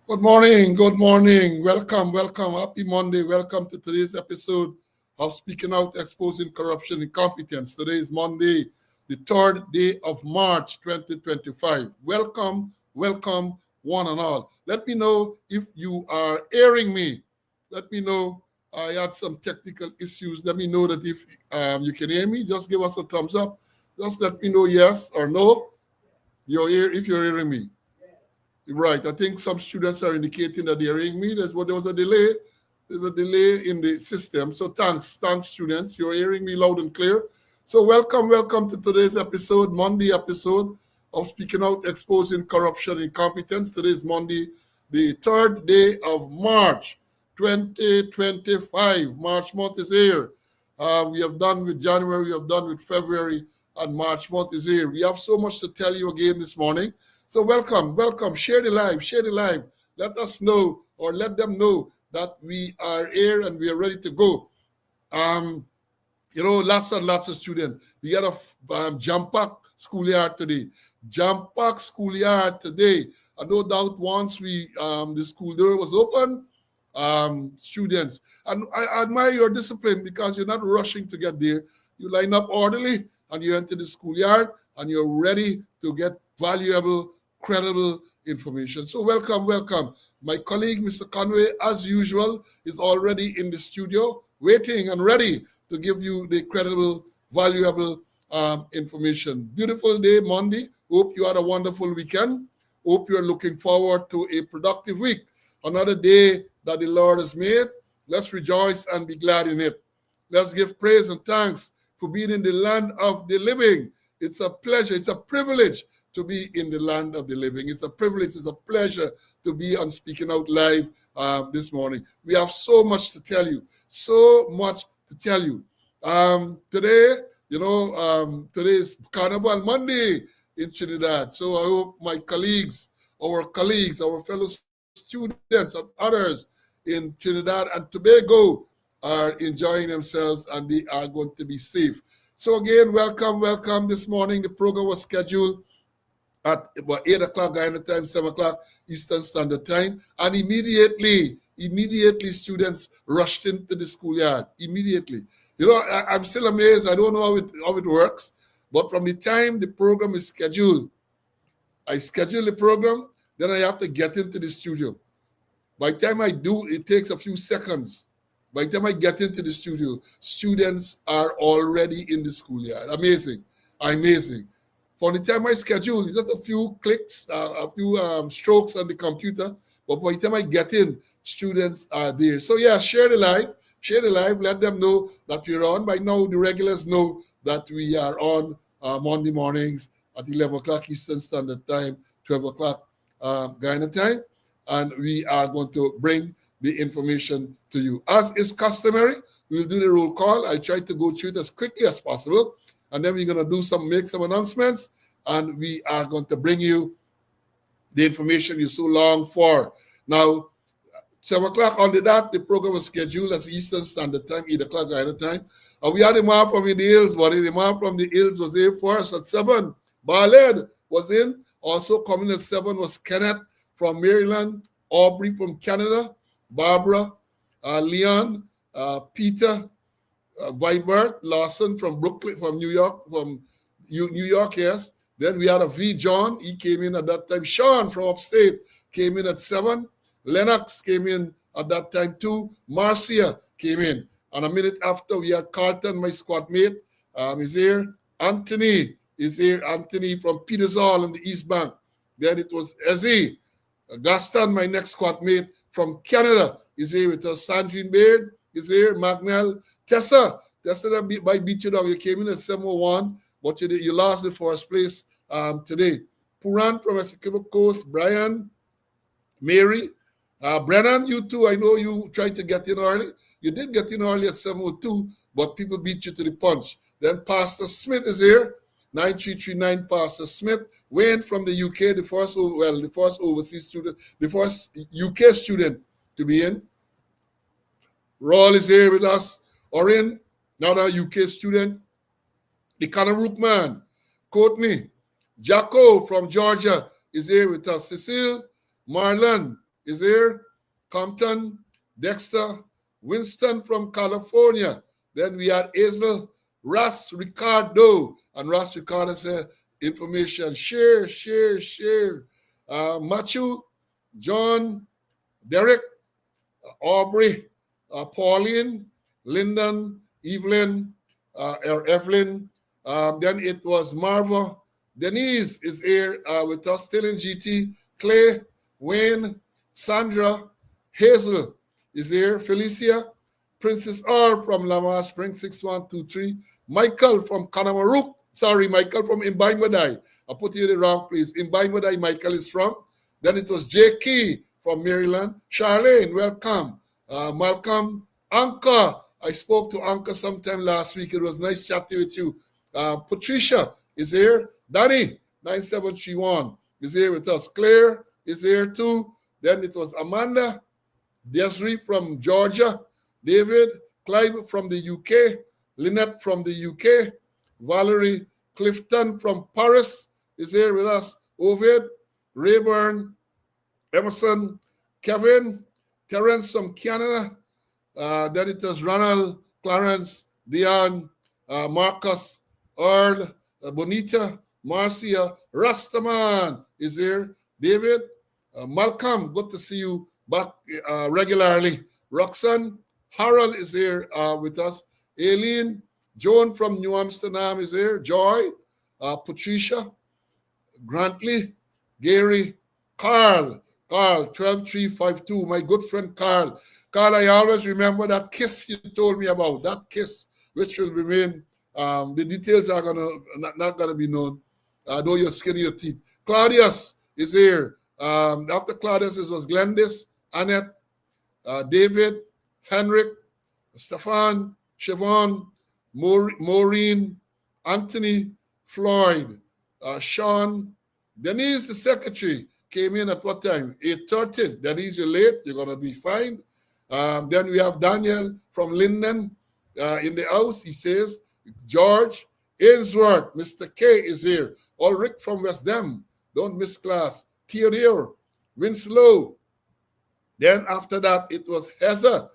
Good morning, good morning. Welcome. Happy Monday. Welcome to today's episode of Speaking Out, Exposing Corruption, Incompetence. Today is Monday, the 3rd day of March 2025. Welcome, one and all. Let me know if you are hearing me. Let me know. I had some technical issues. Let me know that if you can hear me, just give us a thumbs up. Just let me know yes or no. If you're hearing me. Right. I think some students are indicating that they're hearing me. There was a delay. There's a delay in the system. So thanks, students. You're hearing me loud and clear. So welcome to today's episode, Monday episode of Speaking Out, Exposing Corruption and Incompetence. Today is Monday, the 3rd day of March 2025. March month is here. We have done with January, we have done with February, and March month is here. We have so much to tell you again this morning. So welcome. Share the live. Let us know or let them know that we are here and we are ready to go. Lots and lots of students. We got a jam-packed schoolyard today. And no doubt once the school door was open, students. And I admire your discipline because you're not rushing to get there. You line up orderly and you enter the schoolyard and you're ready to get valuable, credible information. So welcome. My colleague, Mr. Conway, as usual, is already in the studio, waiting and ready to give you the credible, valuable information. Beautiful day, Monday. Hope you had a wonderful weekend. Hope you're looking forward to a productive week. Another day that the Lord has made. Let's rejoice and be glad in it. Let's give praise and thanks for being in the land of the living. It's a pleasure. It's a privilege to be in the land of the living. It's a privilege. It's a pleasure to be on Speaking Out Live this morning. We have so much to tell you. Today, today is Carnival Monday in Trinidad. So I hope my colleagues, our fellow students and others in Trinidad and Tobago are enjoying themselves and they are going to be safe. So again, welcome this morning. The program was scheduled at about 8 o'clock Guyana time, 7 o'clock Eastern Standard Time. And immediately students rushed into the schoolyard. Immediately. I'm still amazed. I don't know how it works. But from the time the program is scheduled, I schedule the program, then I have to get into the studio. By the time I do, it takes a few seconds. By the time I get into the studio, students are already in the schoolyard. Amazing. From the time I schedule, it's just a few clicks, a few strokes on the computer. But by the time I get in, students are there. So yeah, share the live. Let them know that we're on. By now, the regulars know that we are on Monday mornings at 11 o'clock Eastern Standard Time, 12 o'clock Guyana time. And we are going to bring the information to you. As is customary, we'll do the roll call. I'll try to go through it as quickly as possible. And then we're going to make some announcements. And we are going to bring you the information you so long for. Now, 7 o'clock on the dot, the program was scheduled as Eastern Standard Time, 8 o'clock Guyana time. And we had a man from the Hills, but the man from the Hills was there for us at 7. Barled was in. Also coming at 7 was Kenneth from Maryland, Aubrey from Canada, Barbara, Leon, Peter, Vibert, Lawson from Brooklyn, from New York, yes. Then we had a V. John, he came in at that time. Sean from upstate came in at 7. Lennox came in at that time too. Marcia came in. And a minute after, we had Carlton, my squad mate, is here. Anthony is here. Anthony from Petersall in the East Bank. Then it was Ezzy. Gaston, my next squad mate from Canada, is here with us. Sandrine Baird is here. Magnell. Tessa, that by beat you down. You came in at 701, but you lost the first place today. Puran from Essequibo Coast. Brian, Mary, Brennan, you too. I know you tried to get in early. You did get in early at 7:02, but people beat you to the punch. Then Pastor Smith is here. 9339 Pastor Smith. Wayne from the UK, the first overseas student, the first UK student to be in. Raul is here with us. Orin, another UK student. The Canarook man. Courtney. Jacko from Georgia is here with us. Cecile, Marlon, is here. Compton, Dexter, Winston from California. Then we had Hazel, Ross Ricardo. And Ross Ricardo said, information, share, share, share. Matthew, John, Derek, Aubrey, Pauline, Lyndon, Evelyn, Evelyn. Then it was Marva. Denise is here with us, still in GT. Clay, Wayne, Sandra, Hazel is here. Felicia, Princess R from Lamar Spring 6123. Michael from Kanamarook. Sorry, Michael from Imbaimadai. I put you in the wrong place. Imbaimadai, Michael is from. Then it was J.K. from Maryland. Charlene, welcome. Malcolm, Anka. I spoke to Anka sometime last week. It was nice chatting with you. Patricia is here. Danny, 9731, is here with us. Claire is here too. Then it was Amanda, Desiree from Georgia. David, Clive from the UK. Lynette from the UK. Valerie Clifton from Paris is here with us. Ovid, Rayburn, Emerson, Kevin, Terence from Canada. Then it was Ronald, Clarence, Dion, Marcus, Earl, Bonita, Marcia, Rastaman is here. David, Malcolm, good to see you back regularly. Roxanne, Harold is here with us. Aileen, Joan from New Amsterdam is here. Joy, Patricia, Grantley, Gary, Carl, 12352, my good friend Carl. Carl, I always remember that kiss you told me about, that kiss, which will remain. The details are not gonna be known. Though you're skinny your teeth. Claudius is here. After Claudius, it was Glendis, Annette, David, Henrik, Stefan, Siobhan, Maureen, Anthony, Floyd, Sean, Denise, the secretary, came in at what time? 8:30. Denise, you're late. You're going to be fined. Then we have Daniel from Linden in the house. He says, George, Ainsworth, Mr. K is here. Ulrich from West Dem. Don't miss class. Theodore, Winslow. Then after that, it was Heather,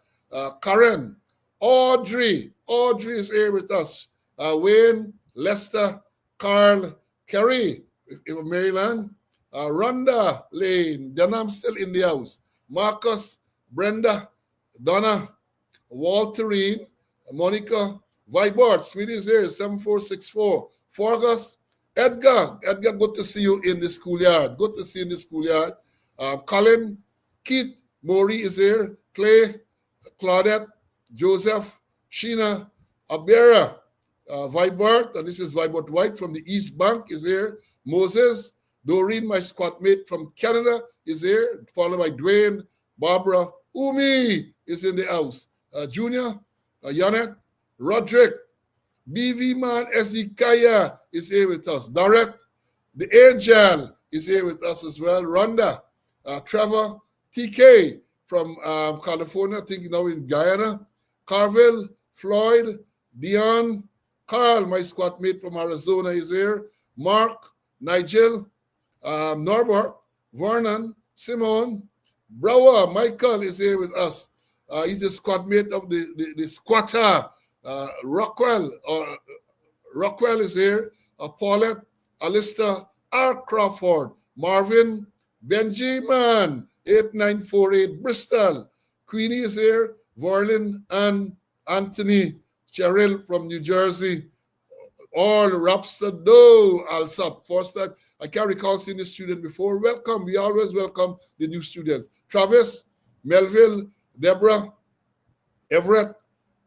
Karen, Audrey. Audrey is here with us. Wayne, Lester, Carl, Kerry, Maryland, Rhonda Lane. Then I'm still in the house. Marcus, Brenda, Donna, Walterine, Monica, Vibart, Smith is here, 7464. Forgus, Edgar, good to see you in the schoolyard. Good to see you in the schoolyard. Colin, Keith, Maury is here. Clay, Claudette, Joseph, Sheena, Abera, Vibart, and this is Vibart White from the East Bank is here. Moses, Doreen, my squad mate from Canada is here, followed by Dwayne, Barbara, Umi is in the house. Junior, Yanet, Roderick, BV Man Ezekiah is here with us. Direct, the Angel is here with us as well. Rhonda, Trevor, TK from California, I think now in Guyana. Carville, Floyd, Dion, Carl, my squad mate from Arizona is here. Mark, Nigel, Norbert, Vernon, Simone, Brower, Michael is here with us. He's the squad mate of the squatter. Rockwell is here. Paulette, Alistair, R. Crawford, Marvin, Benjamin, 8948 Bristol. Queenie is here. Verlin and Anthony, Cheryl from New Jersey. All Rhapsody, Alsop. First time, I can't recall seeing this student before. Welcome. We always welcome the new students. Travis, Melville, Deborah, Everett,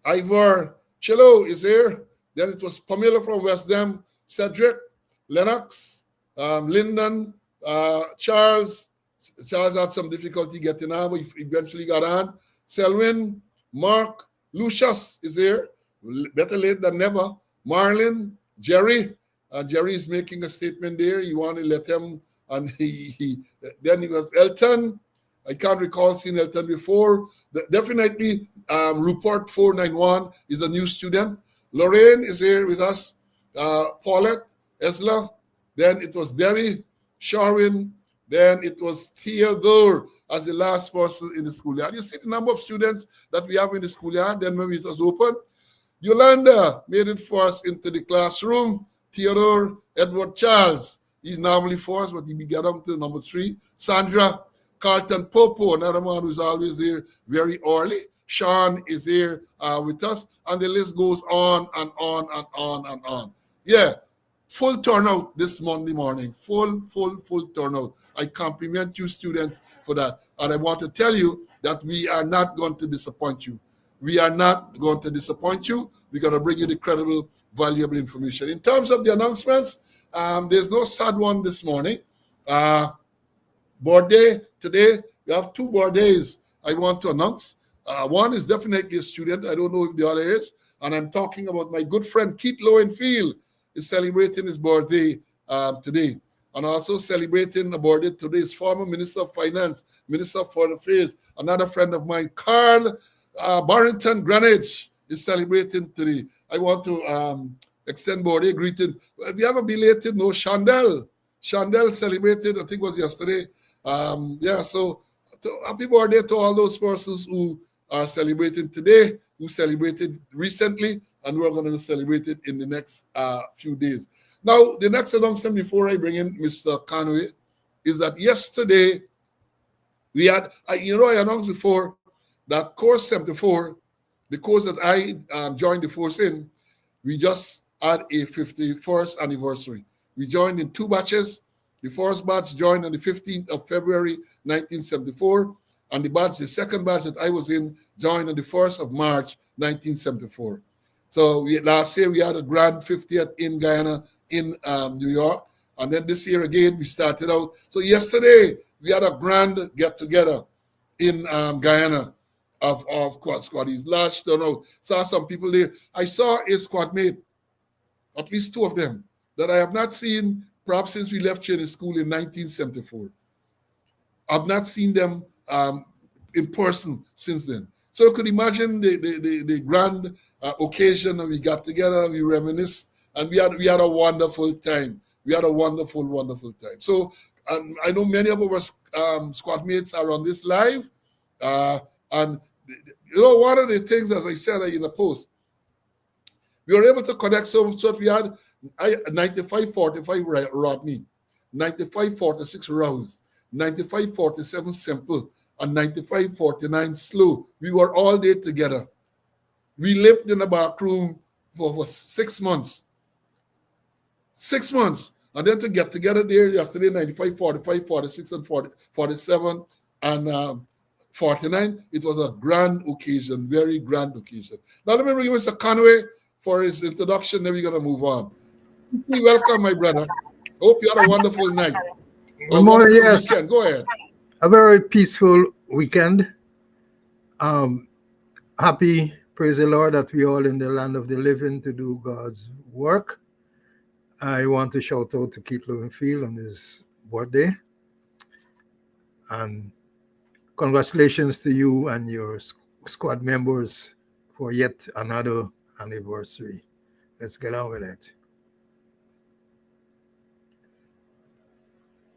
Ivor, Chilo is here. Then it was Pamela from West Dem, Cedric, Lennox, Lyndon, Charles. Charles had some difficulty getting on, but he eventually got on. Selwyn, Mark, Lucius is here. Better late than never. Marlin, Jerry. Jerry is making a statement there. You want to let him, and then he was Elton. I can't recall seeing Elton before. Definitely, Rupert 491 is a new student. Lorraine is here with us. Paulette, Esla. Then it was Debbie, Sharwin, Then it was Theodore as the last person in the schoolyard. You see the number of students that we have in the schoolyard. Then when it was open, Yolanda made it first into the classroom. Theodore Edward Charles, he's normally first, but he began up to number 3. Sandra Carlton Popo, another man who's always there very early. Sean is here with us, and the list goes on and on and on and on. Yeah, full turnout this Monday morning. Full turnout. I compliment you students for that. And I want to tell you that we are not going to disappoint you. We are not going to disappoint you. We're going to bring you the credible, valuable information. In terms of the announcements, there's no sad one this morning. Birthday today, we have 2 birthdays I want to announce. One is definitely a student. I don't know if the other is. And I'm talking about my good friend Keith Lowenfield is celebrating his birthday today. And also celebrating the birthday today is former Minister of Finance, Minister of Foreign Affairs, another friend of mine, Carl Barrington Greenwich is celebrating today. I want to extend birthday greetings. We have a belated, no, Chandel. Chandel celebrated, I think it was yesterday. So happy birthday to all those persons who are celebrating today, who celebrated recently, and we're going to celebrate it in the next few days. Now, the next announcement before I bring in Mr. Conway is that yesterday we had, I announced before that course 74, the course that I joined the force in, we just had a 51st anniversary. We joined in 2 batches. The first batch joined on the 15th of February, 1974, and the second batch that I was in joined on the 1st of March, 1974. So last year we had a grand 50th in Guyana, in New York, and then this year again we started out. So yesterday we had a grand get-together in Guyana of quad squaddies. Large turnout. Saw some people there. I saw a squad mate, at least 2 of them, that I have not seen perhaps since we left training school in 1974. I've not seen them in person since then. So you could imagine the grand occasion that we got together, we reminisced, and we had a wonderful time. We had a wonderful time. So I know many of our squad mates are on this live, and one of the things, as I said in the post, we were able to connect so we had 95-45 Rodney, 95-46 Rouse, 95-47 Simple, and 95-49 Slow. We were all there together. We lived in a back room for 6 months. 6 months. And then to get together there yesterday, 95, 45, 46, and 47, and 49, it was a grand occasion, very grand occasion. Now let me bring Mr. Conway for his introduction, then we're going to move on. Welcome, my brother. Hope you had a wonderful night. Good morning, yes. Weekend. Go ahead. A very peaceful weekend. Happy, praise the Lord, that we all in the land of the living to do God's work. I want to shout out to Keith Lowenfield on his birthday. And congratulations to you and your squad members for yet another anniversary. Let's get on with it.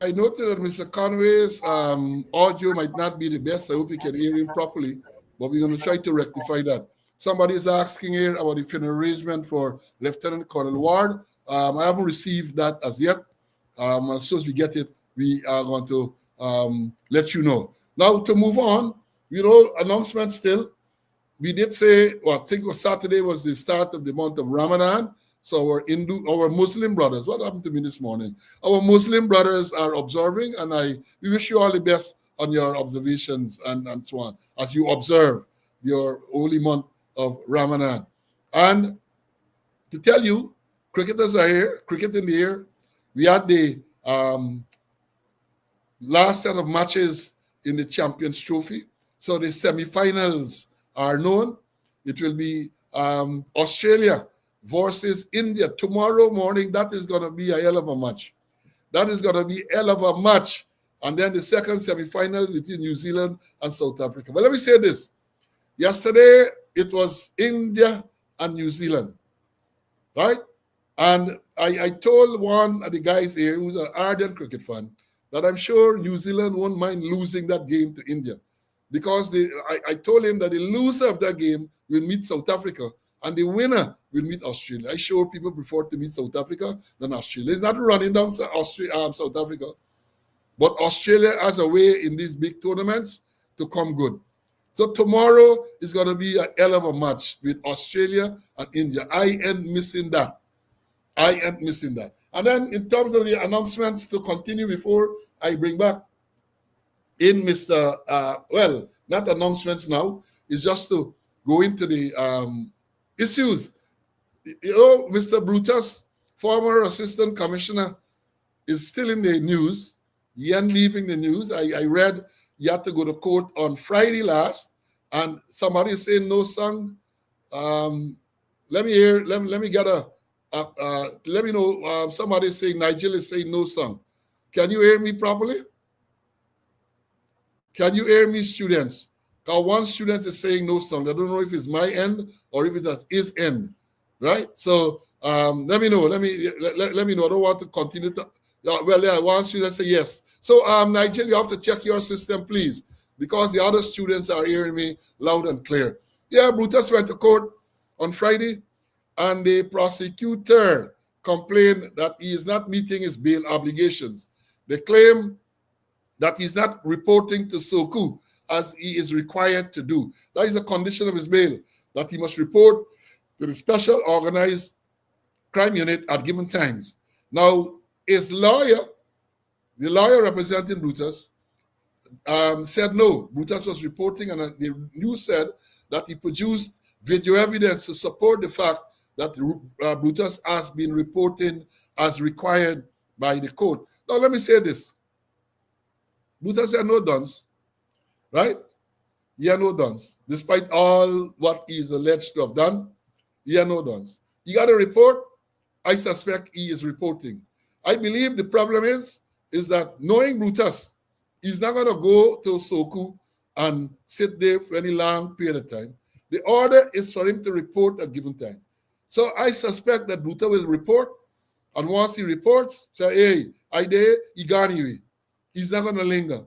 I noted that Mr. Conway's audio might not be the best. I hope you can hear him properly, but we're going to try to rectify that. Somebody is asking here about the funeral arrangement for Lieutenant Colonel Ward. I haven't received that as yet. As soon as we get it, we are going to let you know. Now to move on, announcement still. We did say, I think it was Saturday was the start of the month of Ramadan. So our Muslim brothers, what happened to me this morning? Our Muslim brothers are observing, and we wish you all the best on your observations and so on, as you observe your holy month of Ramadan. And to tell you, cricketers are here, cricket in the air. We had the last set of matches in the Champions Trophy. So the semi-finals are known. It will be Australia versus India tomorrow morning. That is going to be a hell of a match. That is going to be a hell of a match. And then the second semi-final between New Zealand and South Africa. But let me say this. Yesterday, it was India and New Zealand, right? And I told one of the guys here who's an ardent cricket fan that I'm sure New Zealand won't mind losing that game to India, because I told him that the loser of that game will meet South Africa and the winner will meet Australia. I'm sure people prefer to meet South Africa than Australia. It's not running down South Africa, but Australia has a way in these big tournaments to come good. So tomorrow is going to be a hell of a match with Australia and India. I ain't missing that. And then in terms of the announcements to continue before I bring back in Mr. Well, not announcements now. It's just to go into the issues. You know, Mr. Brutus, former assistant commissioner, is still in the news. He ain't leaving the news. I read he had to go to court on Friday last, and somebody is saying no song. Let me hear. Let me get a. Let me know. Somebody is saying Nigel is saying no song. Can you hear me properly? Can you hear me, students? Because one student is saying no song. I don't know if it's my end or if it's his end, right? So let me know. Let me know. I don't want to continue to. One student say yes. So Nigel, you have to check your system, please, because the other students are hearing me loud and clear. Yeah, Brutus went to court on Friday, and the prosecutor complained that he is not meeting his bail obligations. They claim that he's not reporting to SOCU as he is required to do. That is a condition of his bail, that he must report to the Special Organized Crime Unit at given times. Now, his lawyer, the lawyer representing Brutus, said no. Brutus was reporting, and the news said that he produced video evidence to support the fact that Brutus has been reporting as required by the court. Now, let me say this. Brutus had no dons, right? He had no dons. Despite all what he is alleged to have done, he had no dons. He got a report. I suspect he is reporting. I believe the problem is that knowing Brutus, he's not going to go to SOCU and sit there for any long period of time. The order is for him to report at given time. So I suspect that Brutus will report, and once he reports, say, hey, I did, he gone away. He's not going to linger.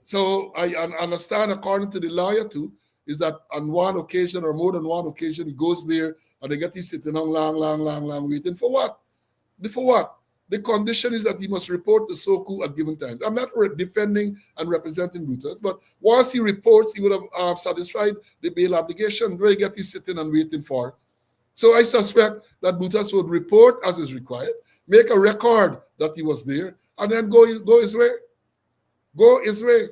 So I understand, according to the lawyer too, is that on one occasion or more than one occasion, he goes there and they get him sitting on long, waiting for what? For what? The condition is that he must report to SOCU at given times. I'm not defending and representing Brutus, but once he reports, he would have satisfied the bail obligation where he get him sitting and waiting for. So I suspect that Brutus would report as is required, make a record that he was there, and then go his way. Go his way.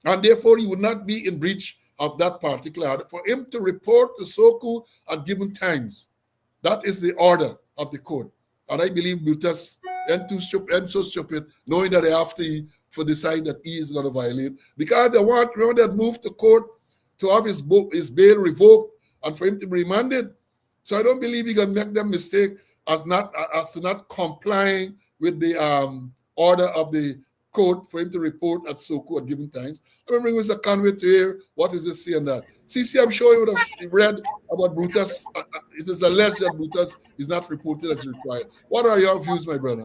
And therefore, he would not be in breach of that particular order. For him to report to SOCU at given times, that is the order of the court. And I believe Brutus and so stupid, knowing that they have to decide that he is going to violate. Because remember they moved to court to have his bail revoked and for him to be remanded. So I don't believe he can make that mistake as to not complying with the order of the court for him to report at SOCU at given times. I remember Mr. Conway to hear what is this saying that. CC, I'm sure you would have read about Brutus. It is alleged that Brutus is not reported as required. What are your views, my brother?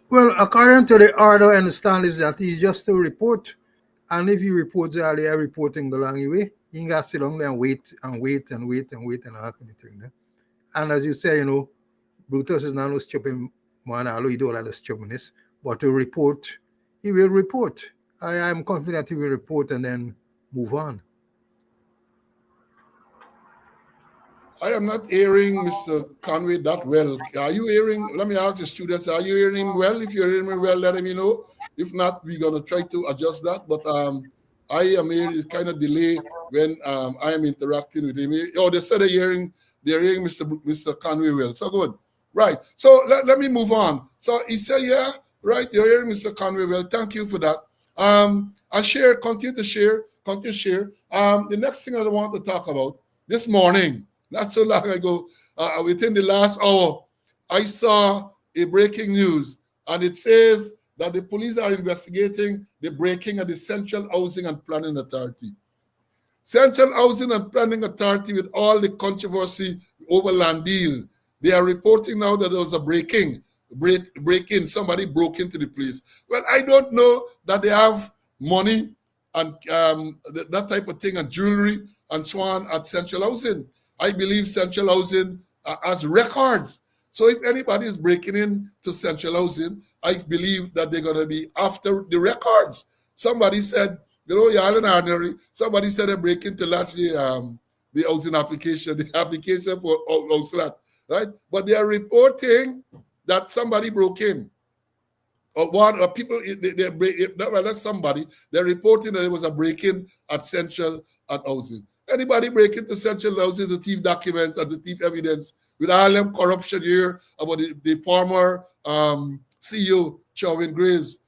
Well, according to the order, I understand is that he's just to report. And if he reports earlier, reporting the long way, he can sit down there and wait and all kind of thing. And as you say, Brutus is not no stupid man, although he don't have the stupidness, but to report, he will report. I am confident he will report and then move on. I am not hearing Mr. Conway that well. Are you hearing? Let me ask the students, are you hearing him well? If you're hearing me well, let me know. If not, we're going to try to adjust that. But I am hearing kind of delay when I am interacting with him. Oh, they said they're hearing Mr. Conway well. So good. Right. So let me move on. So he said, yeah, right, you're hearing Mr. Conway well. Thank you for that. I share, continue to share. The next thing I want to talk about, this morning, not so long ago, within the last hour, I saw a breaking news, and it says that the police are investigating the breaking of the Central Housing and Planning Authority. Central Housing and Planning Authority, with all the controversy over land deal, they are reporting now that there was a breaking break in. Somebody broke into the place. Well, I don't know that they have money and that type of thing and jewelry and so on at Central Housing. I believe Central Housing has records. So if anybody is breaking in to Central Housing, I believe that they're going to be after the Somebody said, you're an ordinary. Somebody said they break into the housing application, the application for house lot, right? But they are reporting that somebody broke in. Or people, that's somebody, they're reporting that there was a break-in at Central at Housing. Anybody break into Central Housing to thief documents and to thief evidence with all them corruption here about the former CEO, Chauvin Graves,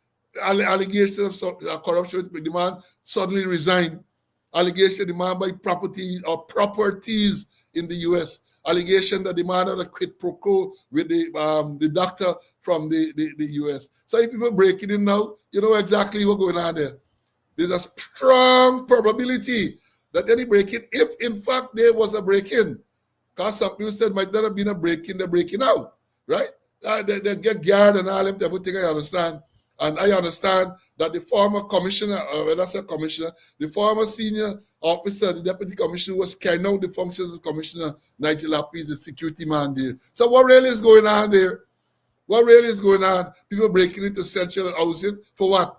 allegation of corruption, the man suddenly resigned, allegation the man by properties in the U.S., allegation that the man had a quid pro quo with the doctor from the U.S. So if people breaking in now, you know exactly what's going on there. There's a strong probability that any break-in, if in fact there was a break-in, because some people said might not have been a break-in, they're breaking out, right? They get guard and all them, everything I understand. And I understand that the former commissioner, when I say commissioner, the former senior officer, the deputy commissioner was carrying out the functions of Commissioner Nigel Lapis, the security man there. So what really is going on there? What really is going on? People breaking into Central Housing for what?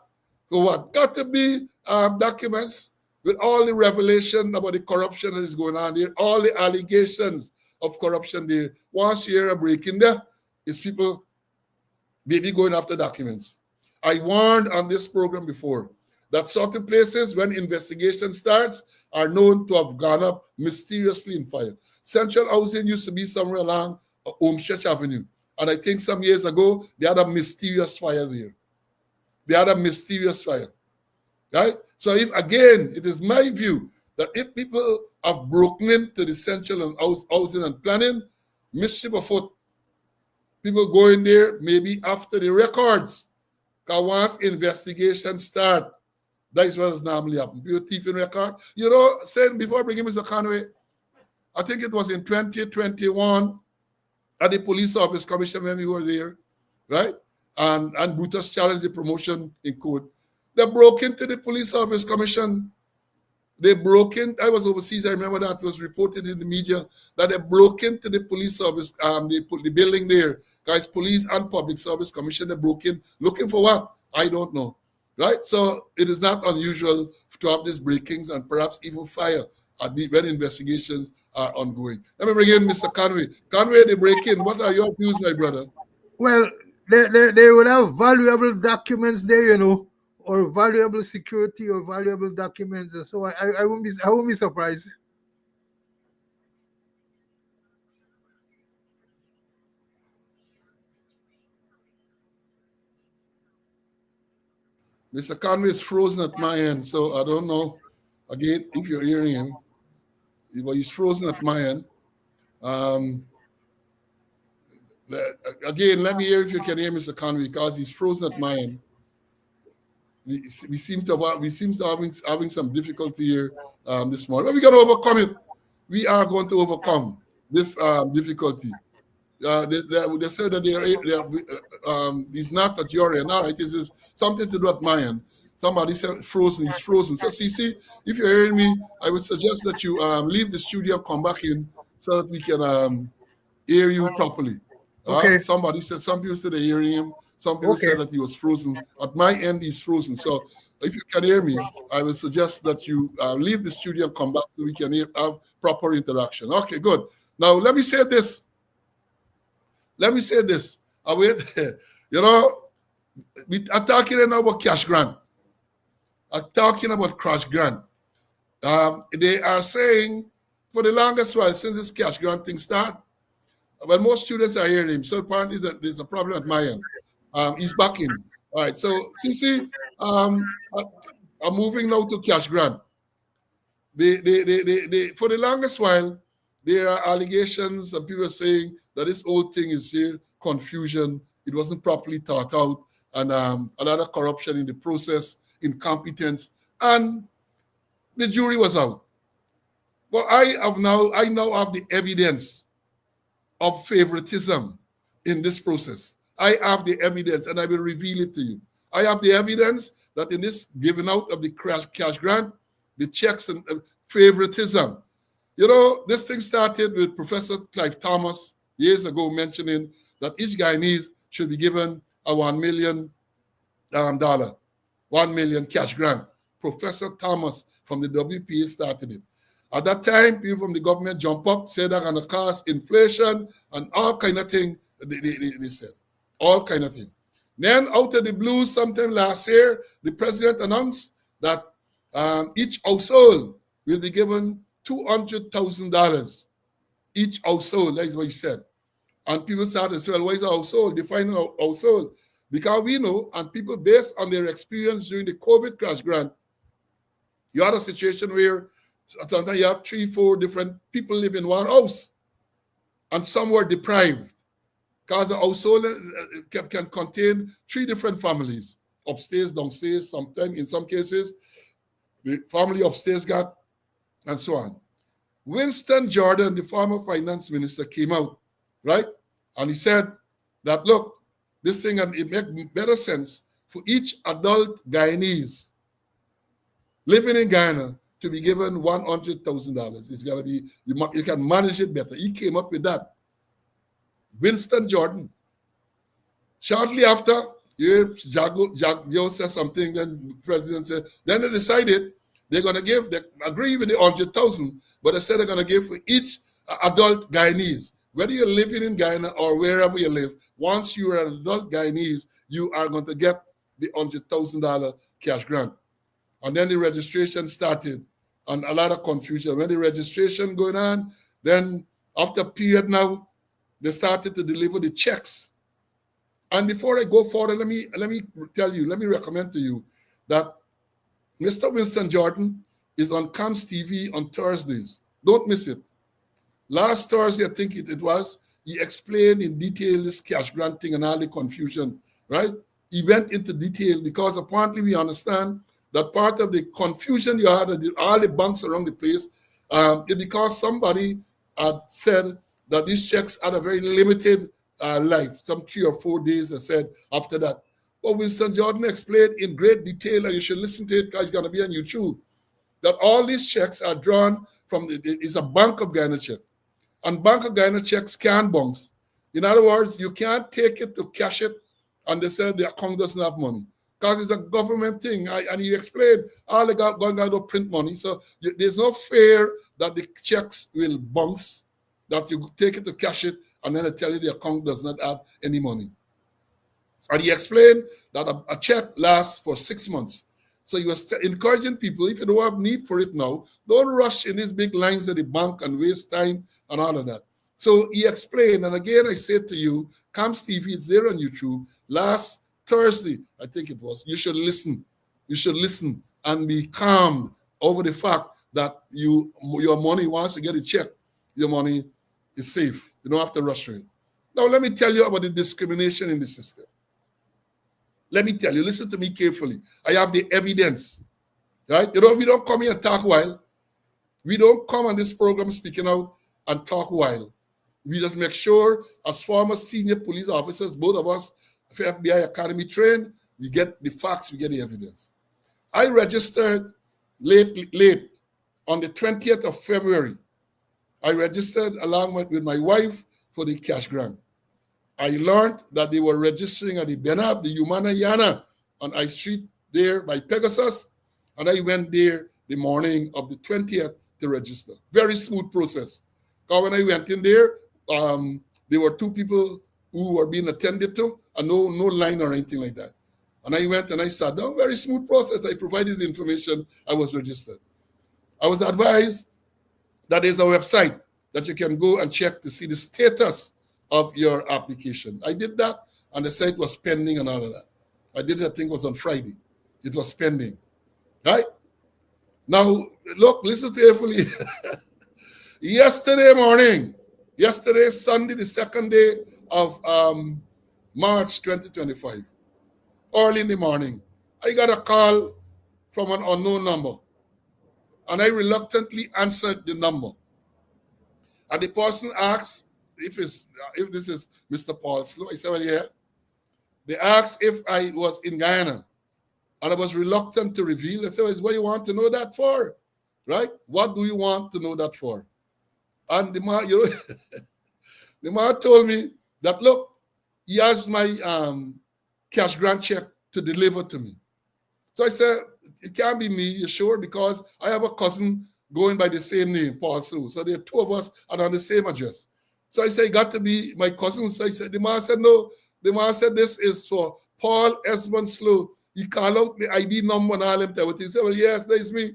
For what? Got to be documents with all the revelation about the corruption that is going on there, all the allegations of corruption there. Once you hear a break-in there, it's people maybe going after documents. I warned on this program before that certain places, when investigation starts, are known to have gone up mysteriously in fire. Central Housing used to be somewhere along Church Avenue. And I think some years ago, they had a mysterious fire there. They had a mysterious fire, right? So if, again, it is my view that if people have broken into the Central and Housing and Planning, mischief afoot, people go in there maybe after the records. Because once investigations start, that is what has normally happened. People thieving record. Saying before bringing Mr. Conway, I think it was in 2021 at the Police Office Commission when we were there, right? And Brutus challenged the promotion in court. They broke into the Police Office Commission. They broke in. I was overseas. I remember that was reported in the media that they broke into the police office, the building there. Guys, Police and Public Service Commission, they broke in. Looking for what? I don't know. Right? So it is not unusual to have these breakings and perhaps even fire when investigations are ongoing. Let me bring in Mr. Conway. Conway, they break in. What are your views, my brother? Well, they would have valuable documents there, or valuable security or valuable documents. And so I won't be surprised. Mr. Conway is frozen at my end, so I don't know, again, if you're hearing him. But he's frozen at my end. Again, let me hear if you can hear Mr. Conway, because he's frozen at my end. We seem to having some difficulty here this morning. But we're going to overcome it. We are going to overcome this difficulty. They said that it's not at your end. All right, this is something to do at my end. Somebody said frozen. He's frozen. So, CC, if you're hearing me, I would suggest that you leave the studio, come back in, so that we can hear you properly. Okay. Somebody said, some people said they're hearing him. Some people said that he was frozen. At my end, he's frozen. So if you can hear me, I will suggest that you leave the studio and come back so we can have proper interaction. Okay, good. Now, let me say this. We are talking now about cash grant. I'm talking about cash grant. They are saying, for the longest while, since this cash grant thing started, well, most students are hearing him. So apparently there's a problem at my end. He's back in. All right. So, CC, I'm moving now to cash grant. For the longest while, there are allegations and people are saying that this whole thing is here, confusion. It wasn't properly thought out, and a lot of corruption in the process, incompetence, and the jury was out. But I now have the evidence of favoritism in this process. I have the evidence, and I will reveal it to you. I have the evidence that in this giving out of the cash grant, the checks and favoritism. You know, this thing started with Professor Clive Thomas years ago mentioning that each Guyanese should be given a $1 million dollar, 1 million cash grant. Professor Thomas from the WPA started it. At that time, people from the government jump up, say they're going to cause inflation and all kind of thing. They said all kind of thing. Then out of the blue, sometime last year, the president announced that each household will be given $200,000. Each household, that's what he said. And people started to say, well, what is a household? Define a household. Because we know, and people based on their experience during the COVID crash grant, you had a situation where sometimes you have 3, 4 different people live in one house, and some were deprived. Because the household can contain 3 different families, upstairs, downstairs, sometimes in some cases, the family upstairs got, and so on. Winston Jordan, the former finance minister, came out, right? And he said that, look, this thing, and it makes better sense for each adult Guyanese living in Guyana to be given $100,000. It's going to be, you can manage it better. He came up with that. Winston Jordan. Shortly after, Joe said something, then the president said, then they decided they're going to give, they agree with the 100,000, but they said they're going to give for each adult Guyanese. Whether you're living in Guyana or wherever you live, once you are an adult Guyanese, you are going to get the $100,000 cash grant. And then the registration started, and a lot of confusion. When the registration going on, then after a period now, they started to deliver the checks. And before I go forward, let me tell you, let me recommend to you that Mr. Winston Jordan is on CAMS TV on Thursdays. Don't miss it. Last Thursday, I think it was, he explained in detail this cash granting and all the confusion, right? He went into detail because apparently we understand that part of the confusion you had at all the banks around the place is because somebody had said that these checks had a very limited life, some 3 or 4 days, I said, after that. But Winston Jordan explained in great detail, and you should listen to it because it's going to be on YouTube, that all these checks are drawn from, it's a Bank of Guyana check. And Bank of Guyana checks can bounce. In other words, you can't take it to cash it, and they said the account doesn't have money. Because it's a government thing. And you explained, all they got going to print money. So there's no fear that the checks will bounce, that you take it to cash it, and then they tell you the account does not have any money. And he explained that a check lasts for 6 months. So you are encouraging people, if you don't have need for it now, don't rush in these big lines at the bank and waste time and all of that. So he explained, and again I say to you, CAMS TV, it's there on YouTube, last Thursday, I think it was, you should listen. You should listen and be calmed over the fact that your money, once you get a check, your money is safe. You don't have to rush it. Now let me tell you about the discrimination in the system. Let me tell you, listen to me carefully. I have the evidence, right? You know, we don't come here and talk while. We don't come on this program speaking out and talk while. We just make sure, as former senior police officers, both of us, FBI Academy trained, we get the facts, we get the evidence. I registered late on the 20th of February. I registered along with my wife for the cash grant. I learned that they were registering at the Benab, the Guyana, on I Street there by Pegasus, and I went there the morning of the 20th to register. Very smooth process. Because when I went in there, there were 2 people who were being attended to, and no line or anything like that. And I went and I sat down, very smooth process. I provided the information, I was registered. I was advised that there's a website that you can go and check to see the status of your application. I did that, and the site was pending and all of that. I did it, I think it was on Friday. It was pending, right? Now, look, listen carefully. Yesterday, Sunday, the 2nd day of March 2025, early in the morning, I got a call from an unknown number, and I reluctantly answered the number. And the person asked if this is Mr. Paul Slow. I said, well, yeah. They asked if I was in Guyana, and I was reluctant to reveal. I said, well, what you want to know that for? Right? What do you want to know that for? And the man, the man told me that, look, he has my cash grant check to deliver to me. So I said, it can't be me, you sure? Because I have a cousin going by the same name, Paul Slew. So there are two of us and on the same address. So I said, it got to be my cousin. So I said, the man said, no. The man said, this is for Paul Esmond Slew. He called out the ID number and all them. He said, well, yes, that is me.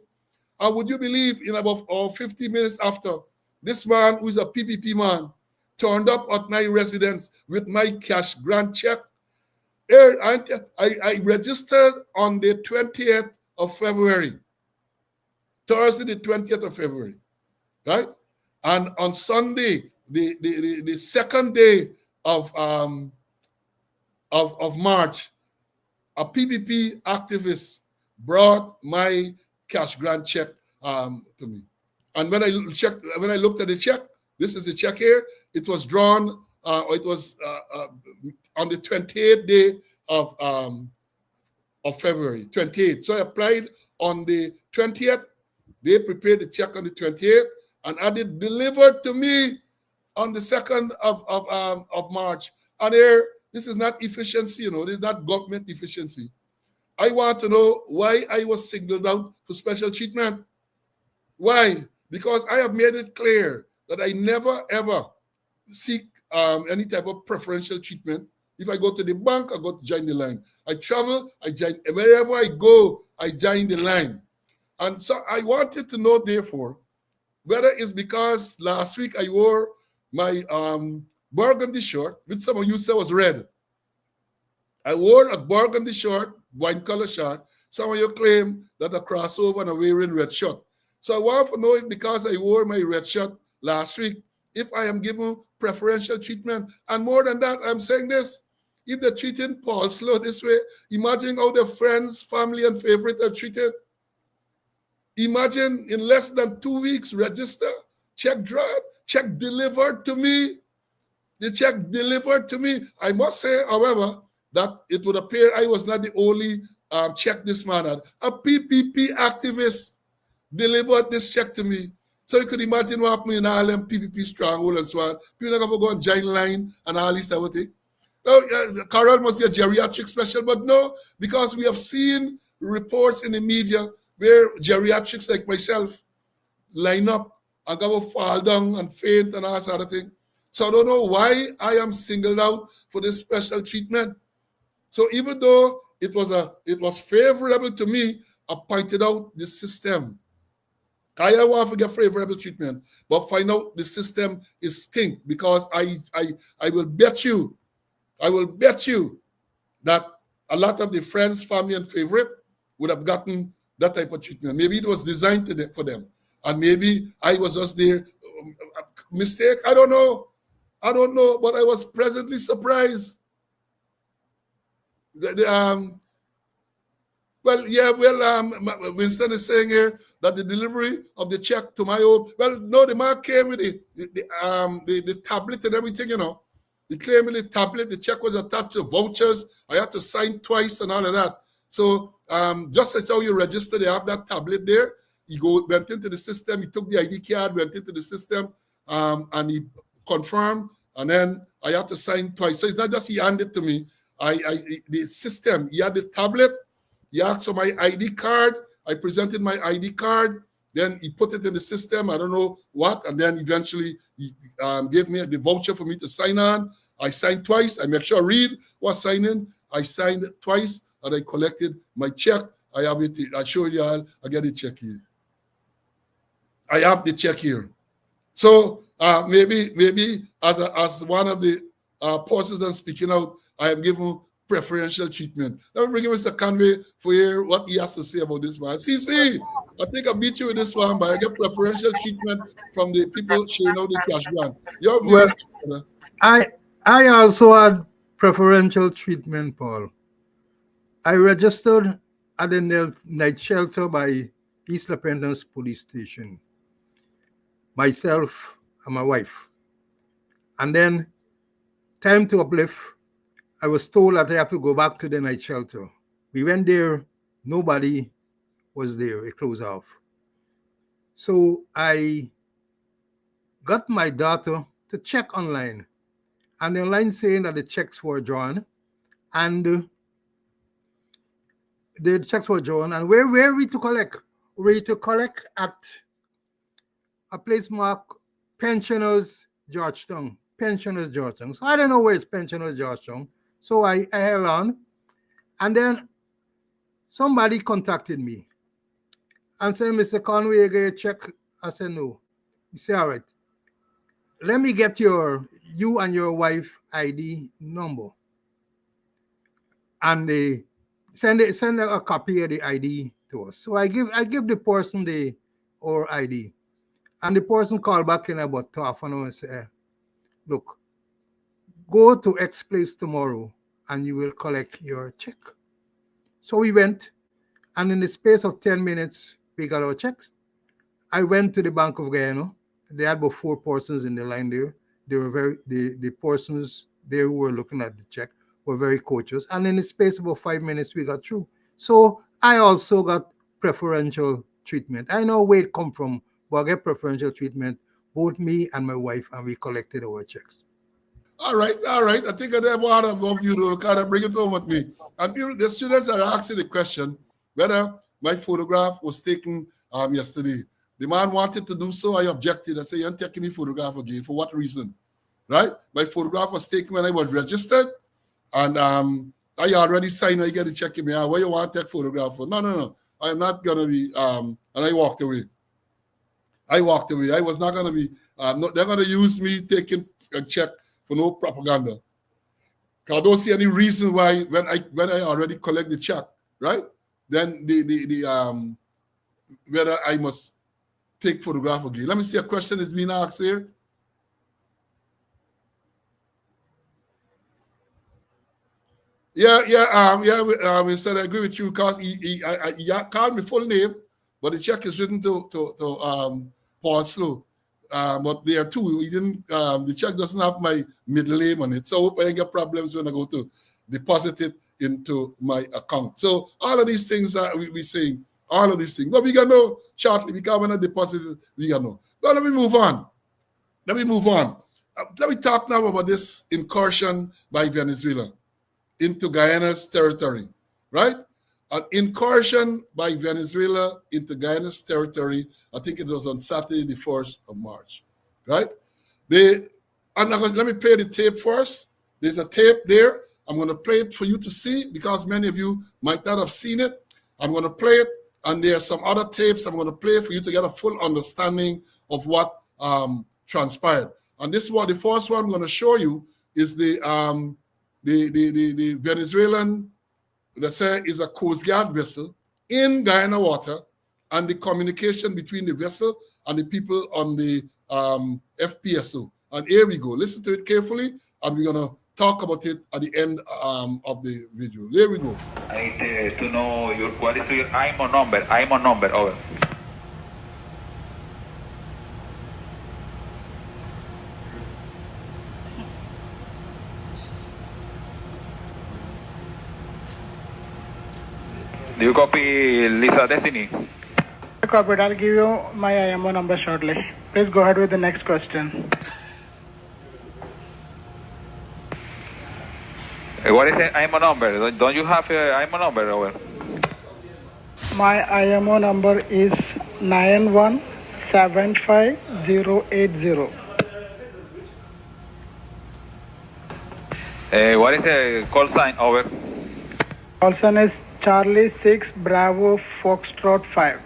And would you believe, in about 50 minutes after, this man, who is a PPP man, turned up at my residence with my cash grant check. I registered on the 20th of February, Thursday, the 20th of February, right? And on Sunday, the second day of March, a PPP activist brought my cash grant check to me. And when I looked at the check, this is the check here. It was drawn. It was on the 28th day of February, 28th. So I applied on the 20th. They prepared the check on the 28th, and had it delivered to me on the 2nd of March. And here, this is not efficiency, this is not government efficiency. I want to know why I was singled out for special treatment. Why? Because I have made it clear that I never, ever seek any type of preferential treatment. If I go to the bank, I go to join the line. I travel, I join. Wherever I go, I join the line. And so I wanted to know, therefore, whether it's because last week I wore my burgundy shirt, which some of you said was red. I wore a burgundy shirt, wine color shirt. Some of you claim that I crossover and I'm wearing red shirt. So I want to know if because I wore my red shirt last week, if I am given preferential treatment. And more than that, I'm saying this. If they're treating Paul Slow this way, imagine how their friends, family, and favorite are treated. Imagine in less than 2 weeks, register, check drive, check delivered to me. The check delivered to me. I must say, however, that it would appear I was not the only check this man had. A PPP activist delivered this check to me. So you could imagine what happened in all them PPP stronghold and so on. People are going to go on giant line and all this type of thing. Oh, Carol must be a geriatric special, but no, because we have seen reports in the media where geriatrics like myself line up and go fall down and faint and all that sort of thing. So I don't know why I am singled out for this special treatment. So even though it was favorable to me, I pointed out the system. I don't want to get favorable treatment, but find out the system is stink, because I will bet you that a lot of the friends, family, and favorite would have gotten that type of treatment. Maybe it was designed for them, and maybe I was just there. Mistake? I don't know, but I was pleasantly surprised. Winston is saying here that the delivery of the check to my own. Well, no, the man came with the tablet and everything, He came with the tablet. The check was attached to vouchers. I had to sign twice and all of that. So just as how you register, they have that tablet there. He went into the system. He took the ID card, went into the system, and he confirmed. And then I had to sign twice. So it's not just he handed it to me. The system, he had the tablet. He asked for my ID card. I presented my ID card. Then he put it in the system. I don't know what. And then eventually he gave me the voucher for me to sign on. I signed twice. I make sure I read what's signing. I signed it twice, and I collected my check. I have it. I show you all. I get the check here. I have the check here. So maybe as one of the persons that's speaking out, I am given preferential treatment. Let me bring in Mr. Conway for hear what he has to say about this one. CC, I think I beat you with this one, but I get preferential treatment from the people sharing out the cash grant. Your views? Well, I also had preferential treatment, Paul. I registered at the night shelter by East Independence Police Station, myself and my wife. And then, time to uplift, I was told that I have to go back to the night shelter. We went there, nobody was there, it closed off. So I got my daughter to check online, and the online saying that the checks were drawn, and the checks were drawn, and where were we to collect? We to collect at a place marked Pensioners Georgetown. Pensioners Georgetown. So I don't know where it's Pensioners Georgetown. So I held on, and then somebody contacted me and said, Mr. Conway, you get a check? I said, no. He said, all right, let me get you and your wife ID number. And they send a copy of the ID to us. So I give the person our ID. And the person called back in about half an hour and said, look, go to X place tomorrow and you will collect your check. So we went, and in the space of 10 minutes, we got our checks. I went to the Bank of Guyana. They had about 4 persons in the line there. They were the persons there who were looking at the check were very courteous. And in the space of about 5 minutes, we got through. So I also got preferential treatment. I know where it come from, but I get preferential treatment, both me and my wife, and we collected our checks. All right. I think I want to you to kind of bring it home with me. And the students are asking the question whether my photograph was taken yesterday. The man wanted to do so. I objected. I said, you're not taking the photograph again. For what reason? Right? My photograph was taken when I was registered. And I already signed. I get to check me out. Why you want to take photograph for? No. I'm not going to be. And I walked away. I was not going to be. They're going to use me taking a check for no propaganda. I don't see any reason why when I already collect the check, right? Then whether I must take photograph again. Let me see, a question is being asked here. We said I agree with you because he called me full name, but the check is written to Paul Slow. But there too, we didn't. The check doesn't have my middle name on it, so I hope I get problems when I go to deposit it into my account. So all of these things that we saying, all of these things. But we can know shortly because when I deposit it, we can know. Now let me move on. Let me talk now about this incursion by Venezuela into Guyana's territory, right? An incursion by Venezuela into Guyana's territory, I think it was on Saturday, the 1st of March, right? Let me play the tape first. There's a tape there. I'm going to play it for you to see because many of you might not have seen it. I'm going to play it, and there are some other tapes I'm going to play for you to get a full understanding of what transpired. And this one, the first one I'm going to show you is the Venezuelan, let's say, is a Coast Guard vessel in Guyana water, and the communication between the vessel and the people on the FPSO. And here we go. Listen to it carefully, and we're going to talk about it at the end of the video. Here we go. I need to know what is your IMO number. IMO number, over. Do you copy Lisa Destiny? Copied. I'll give you my IMO number shortly. Please go ahead with the next question. What is the IMO number? Don't you have an IMO number, over? My IMO number is 9175080. What is the call sign, over? Call sign is Charlie 6 Bravo Foxtrot 5.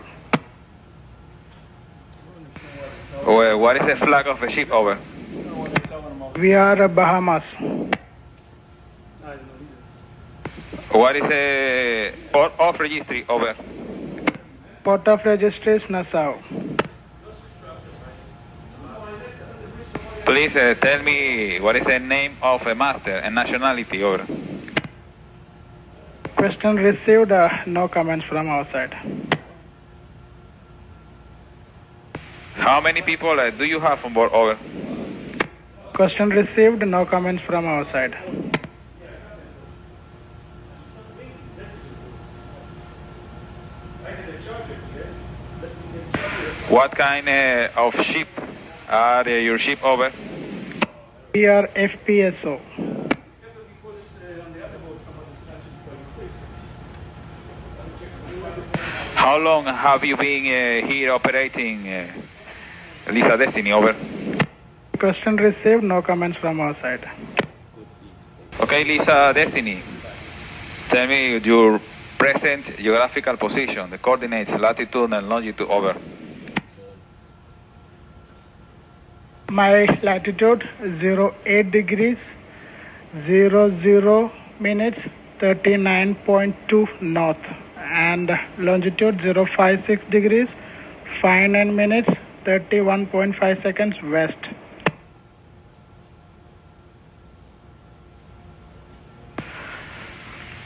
What is the flag of the ship, over? We are Bahamas. What is the port of registry, over? Port of registry is Nassau. Please tell me what is the name of a master and nationality, over? Question received, no comments from our side. How many people do you have on board, over? Question received, no comments from our side. What kind of ship are your ship over? We are FPSO. How long have you been here operating, Lisa Destiny, over? Question received, no comments from our side. Okay, Lisa Destiny, tell me your present geographical position, the coordinates, latitude and longitude, over. My latitude 08 degrees 00 minutes 39.2 north, and longitude 056 degrees 59 minutes 31.5 seconds west.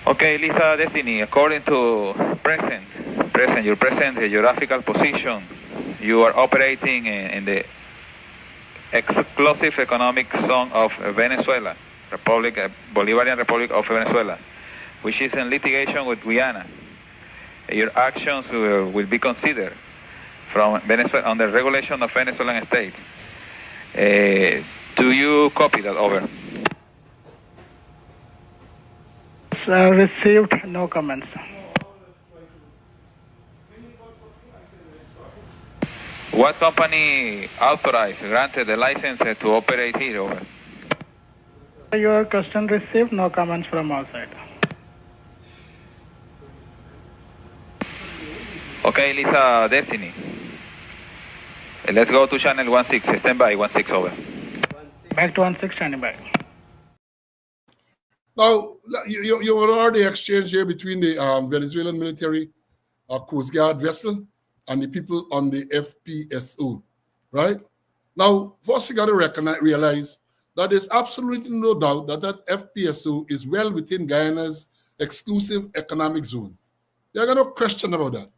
Okay, Lisa Destiny, according to your present geographical position, you are operating in the exclusive economic zone of Venezuela, Bolivarian Republic of Venezuela, which is in litigation with Guyana. Your actions will be considered from Venezuela on the regulation of Venezuelan state. Do you copy that, over? Received, no comments. What company authorized, granted the license to operate here, over? Your question received, no comments from our side. Okay, Lisa Destiny. Let's go to channel 16. Stand by, 16, over. Back to 16, standing by. Now, you already exchanged here between the Venezuelan military Coast Guard vessel and the people on the FPSO, right? Now, first you got to realize that there's absolutely no doubt that that FPSO is well within Guyana's exclusive economic zone. There's no question about that.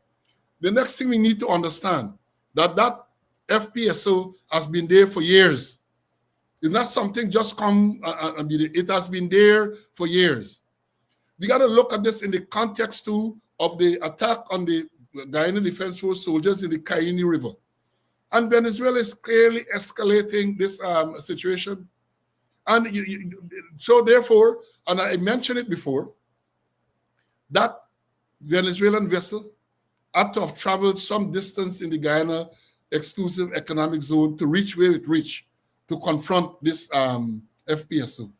The next thing we need to understand that that FPSO has been there for years. It's not something just come and be there. It has been there for years. We got to look at this in the context too of the attack on the Guyana Defense Force soldiers in the Carnival River. And Venezuela is clearly escalating this situation. And so therefore, and I mentioned it before, that Venezuelan vessel had to have traveled some distance in the Guyana exclusive economic zone to reach where it reached to confront this FPSO.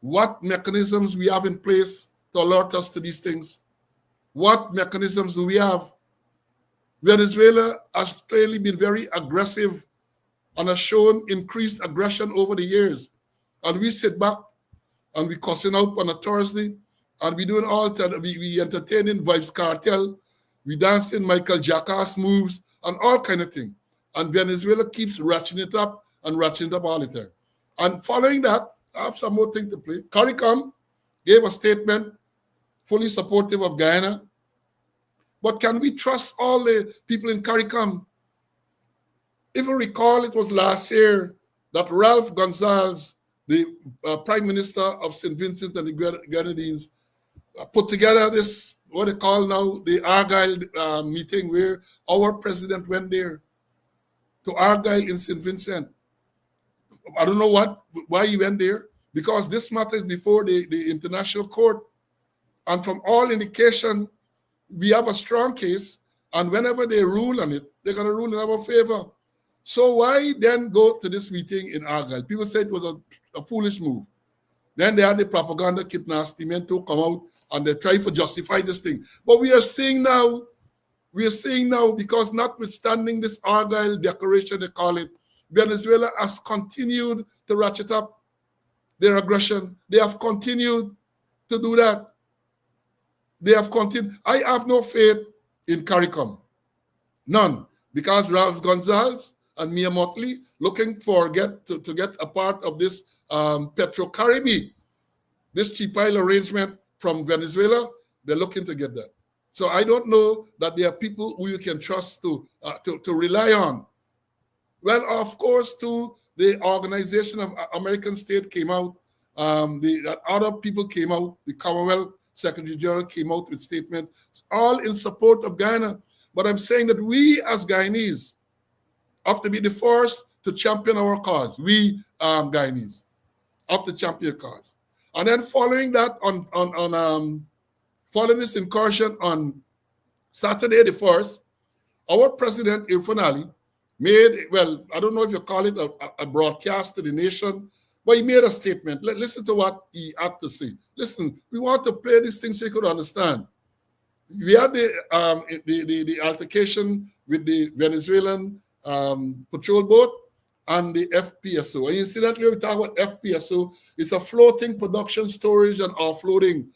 What mechanisms we have in place to alert us to these things? What mechanisms do we have? Venezuela has clearly been very aggressive and has shown increased aggression over the years. And we sit back and we cussing out on a Thursday and we doing all that. We entertaining Vibes Cartel, we dancing Michael Jackass moves and all kind of thing. And Venezuela keeps ratcheting it up and ratcheting it up all the time. And following that, I have some more thing to play. CARICOM gave a statement fully supportive of Guyana. But can we trust all the people in CARICOM? If you recall, it was last year that Ralph Gonzalez, the Prime Minister of St. Vincent and the Grenadines, put together this, what they call now, the Argyle meeting where our president went there to Argyle in St. Vincent. I don't know why he went there, because this matter is before the international court. And from all indication, we have a strong case, and whenever they rule on it, they're going to rule in our favor. So why then go to this meeting in Argyle? People said it was a foolish move. Then they had the propaganda kit nasty men to come out, and they try to justify this thing. But we are seeing now, because notwithstanding this Argyle declaration, they call it, Venezuela has continued to ratchet up their aggression. They have continued to do that. They have continued. I have no faith in CARICOM. None. Because Ralph Gonzalez and Mia Motley looking to get a part of this Petro-Caribbean, this cheap oil arrangement from Venezuela, they're looking to get that. So I don't know that there are people who you can trust to rely on. Well, of course, too, the Organization of American States came out. Other people came out. The Commonwealth Secretary General came out with statements, all in support of Guyana. But I'm saying that we as Guyanese, have to be the first to champion our cause. We Guyanese have to champion cause. And then following that, following this incursion on Saturday the 1st, our president, Irfan made, well, I don't know if you call it a broadcast to the nation, but he made a statement. Listen to what he had to say. Listen, we want to play these things so you could understand. We had the altercation with the Venezuelan patrol boat and the FPSO. And incidentally, we talk about FPSO. It's a floating production, storage, and offloading.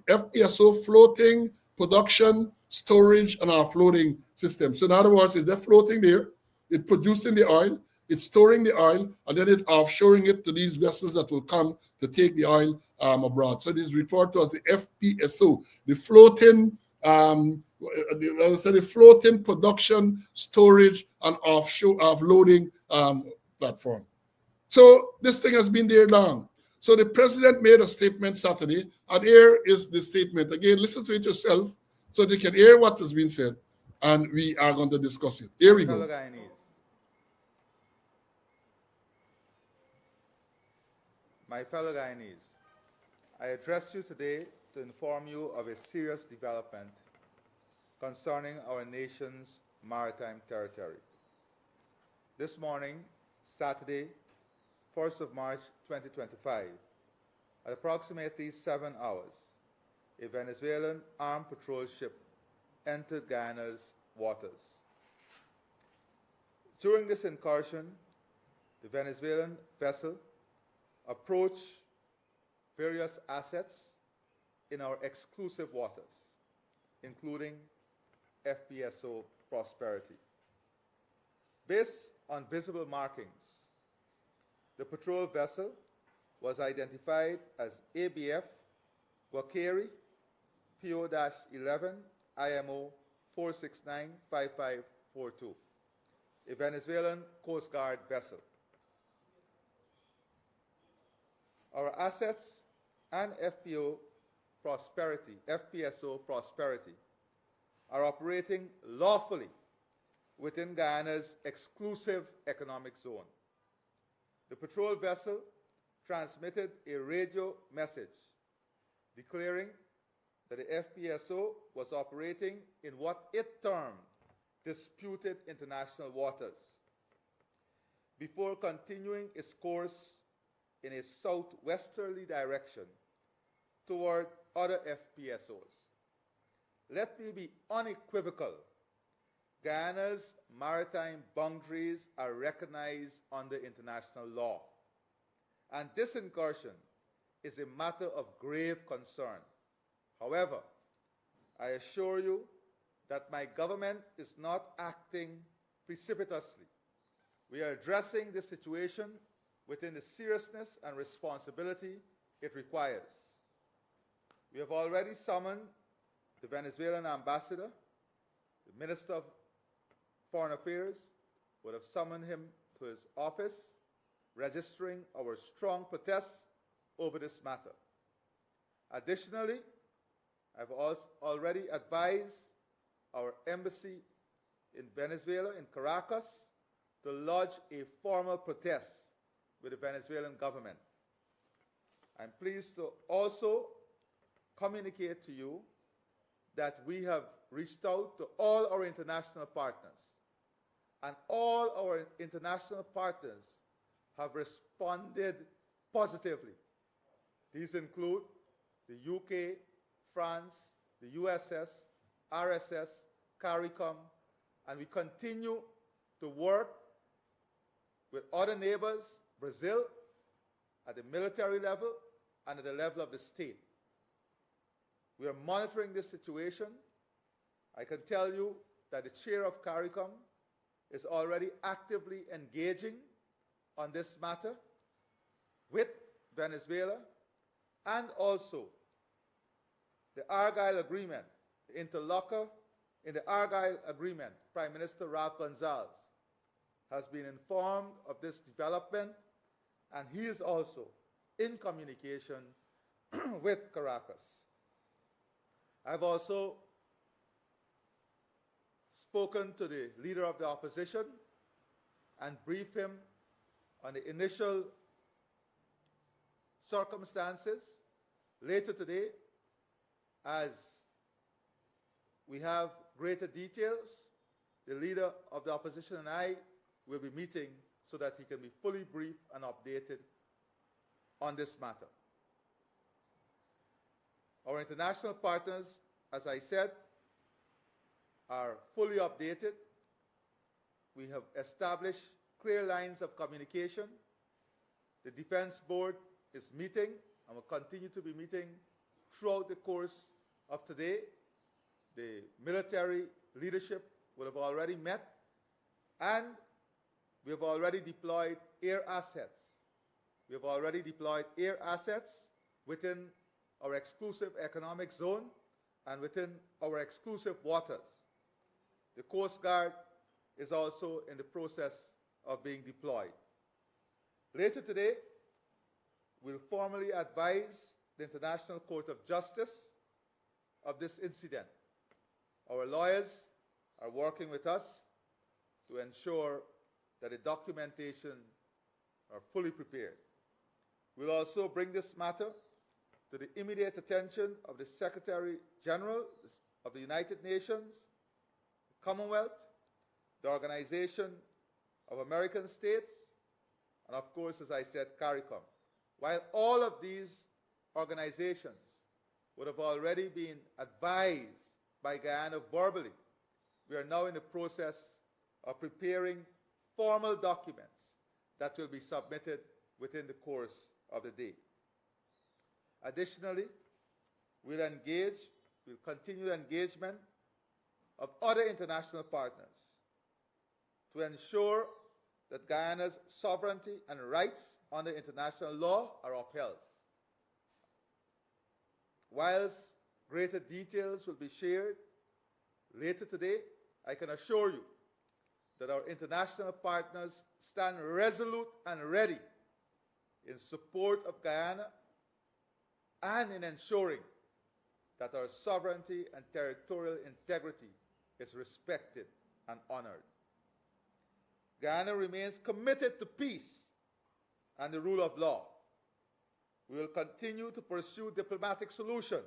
FPSO, floating production, storage, and offloading system. So in other words, they're floating there, it's producing the oil, it's storing the oil, and then it's offshoring it to these vessels that will come to take the oil abroad. So it is referred to as the FPSO, the floating, the floating production, storage, and offloading platform. So this thing has been there long. So the president made a statement Saturday, and here is the statement. Again, listen to it yourself so you can hear what has been said, and we are going to discuss it. Here we go. My fellow Guyanese, I address you today to inform you of a serious development concerning our nation's maritime territory. This morning, Saturday, 1st of March 2025, at approximately 7 hours, a Venezuelan armed patrol ship entered Guyana's waters. During this incursion, the Venezuelan vessel approached various assets in our exclusive waters, including FPSO Prosperity. Based on visible markings, the patrol vessel was identified as ABF Wakeri PO-11 IMO 4695542, a Venezuelan Coast Guard vessel. Our assets and FPSO Prosperity are operating lawfully within Guyana's exclusive economic zone. The patrol vessel transmitted a radio message declaring that the FPSO was operating in what it termed disputed international waters before continuing its course in a southwesterly direction toward other FPSOs. Let me be unequivocal. Guyana's maritime boundaries are recognized under international law, and this incursion is a matter of grave concern. However, I assure you that my government is not acting precipitously. We are addressing this situation within the seriousness and responsibility it requires. We have already summoned the Venezuelan ambassador. The Minister of Foreign Affairs would have summoned him to his office, registering our strong protests over this matter. Additionally, I've already advised our embassy in Venezuela, in Caracas, to lodge a formal protest with the Venezuelan government. I'm pleased to also communicate to you that we have reached out to all our international partners, and all our international partners have responded positively. These include the UK, France, the USS, RSS, CARICOM, and we continue to work with other neighbors, Brazil, at the military level and at the level of the state. We are monitoring this situation. I can tell you that the chair of CARICOM is already actively engaging on this matter with Venezuela, and also the Argyle Agreement, the interlocutor in the Argyle Agreement, Prime Minister Ralph Gonsalves, has been informed of this development, and he is also in communication with Caracas. I've also spoken to the leader of the opposition, and brief him on the initial circumstances later today, as we have greater details. The leader of the opposition and I will be meeting so that he can be fully briefed and updated on this matter. Our international partners, as I said, are fully updated. We have established clear lines of communication. The Defense Board is meeting and will continue to be meeting throughout the course of today. The military leadership would have already met, and we have already deployed air assets. We have already deployed air assets within our exclusive economic zone and within our exclusive waters. The Coast Guard is also in the process of being deployed. Later today, we'll formally advise the International Court of Justice of this incident. Our lawyers are working with us to ensure that the documentation are fully prepared. We'll also bring this matter to the immediate attention of the Secretary General of the United Nations, the Commonwealth, the Organization of American States, and of course, as I said, CARICOM. While all of these organizations would have already been advised by Guyana verbally, we are now in the process of preparing formal documents that will be submitted within the course of the day. Additionally, we'll continue engagement of other international partners to ensure that Guyana's sovereignty and rights under international law are upheld. Whilst greater details will be shared later today, I can assure you that our international partners stand resolute and ready in support of Guyana and in ensuring that our sovereignty and territorial integrity is respected and honored. Guyana remains committed to peace and the rule of law. We will continue to pursue diplomatic solutions,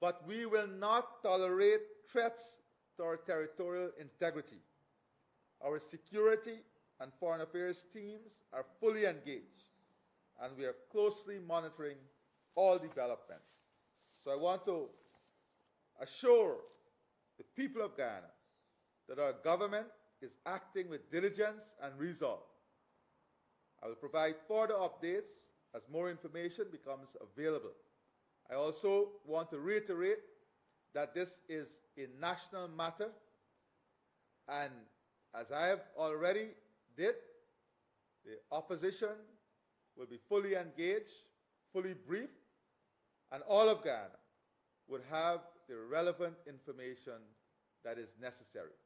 but we will not tolerate threats to our territorial integrity. Our security and foreign affairs teams are fully engaged, and we are closely monitoring all developments. So I want to assure the people of Guyana that our government is acting with diligence and resolve. I will provide further updates as more information becomes available. I also want to reiterate that this is a national matter, and as I have already did, the opposition will be fully engaged, fully briefed, and all of Guyana would have the relevant information that is necessary.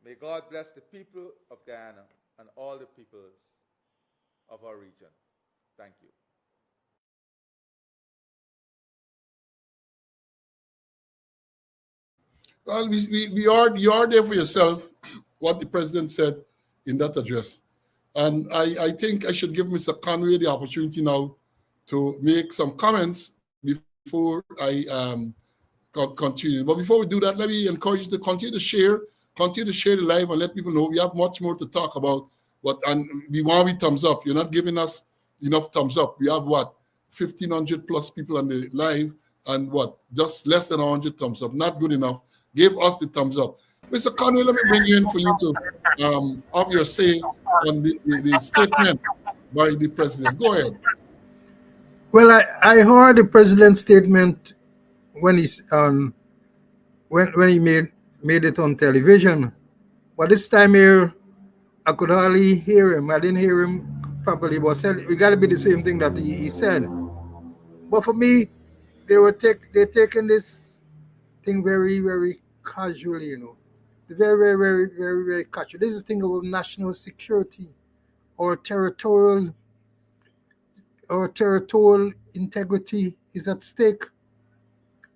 May God bless the people of Guyana and all the peoples of our region. Thank you. Well, you are there for yourself, what the president said in that address. And I think I should give Mr. Conway the opportunity now to make some comments before I continue. But before we do that, let me encourage you to continue to share the live and let people know we have much more to talk about. And we want to be thumbs up. You're not giving us enough thumbs up. We have 1,500 plus people on the live, and just less than 100 thumbs up. Not good enough. Give us the thumbs up. Mr. Conway, let me bring you in for you to have your say on the statement by the president. Go ahead. Well, I heard the president's statement when when he made it on television, but this time here I could hardly hear him. I didn't hear him properly, but said it got to be the same thing that he said. But for me, they're taking this thing very, very casually, very, very, very, very, very casual. This is a thing about national security or territorial integrity is at stake.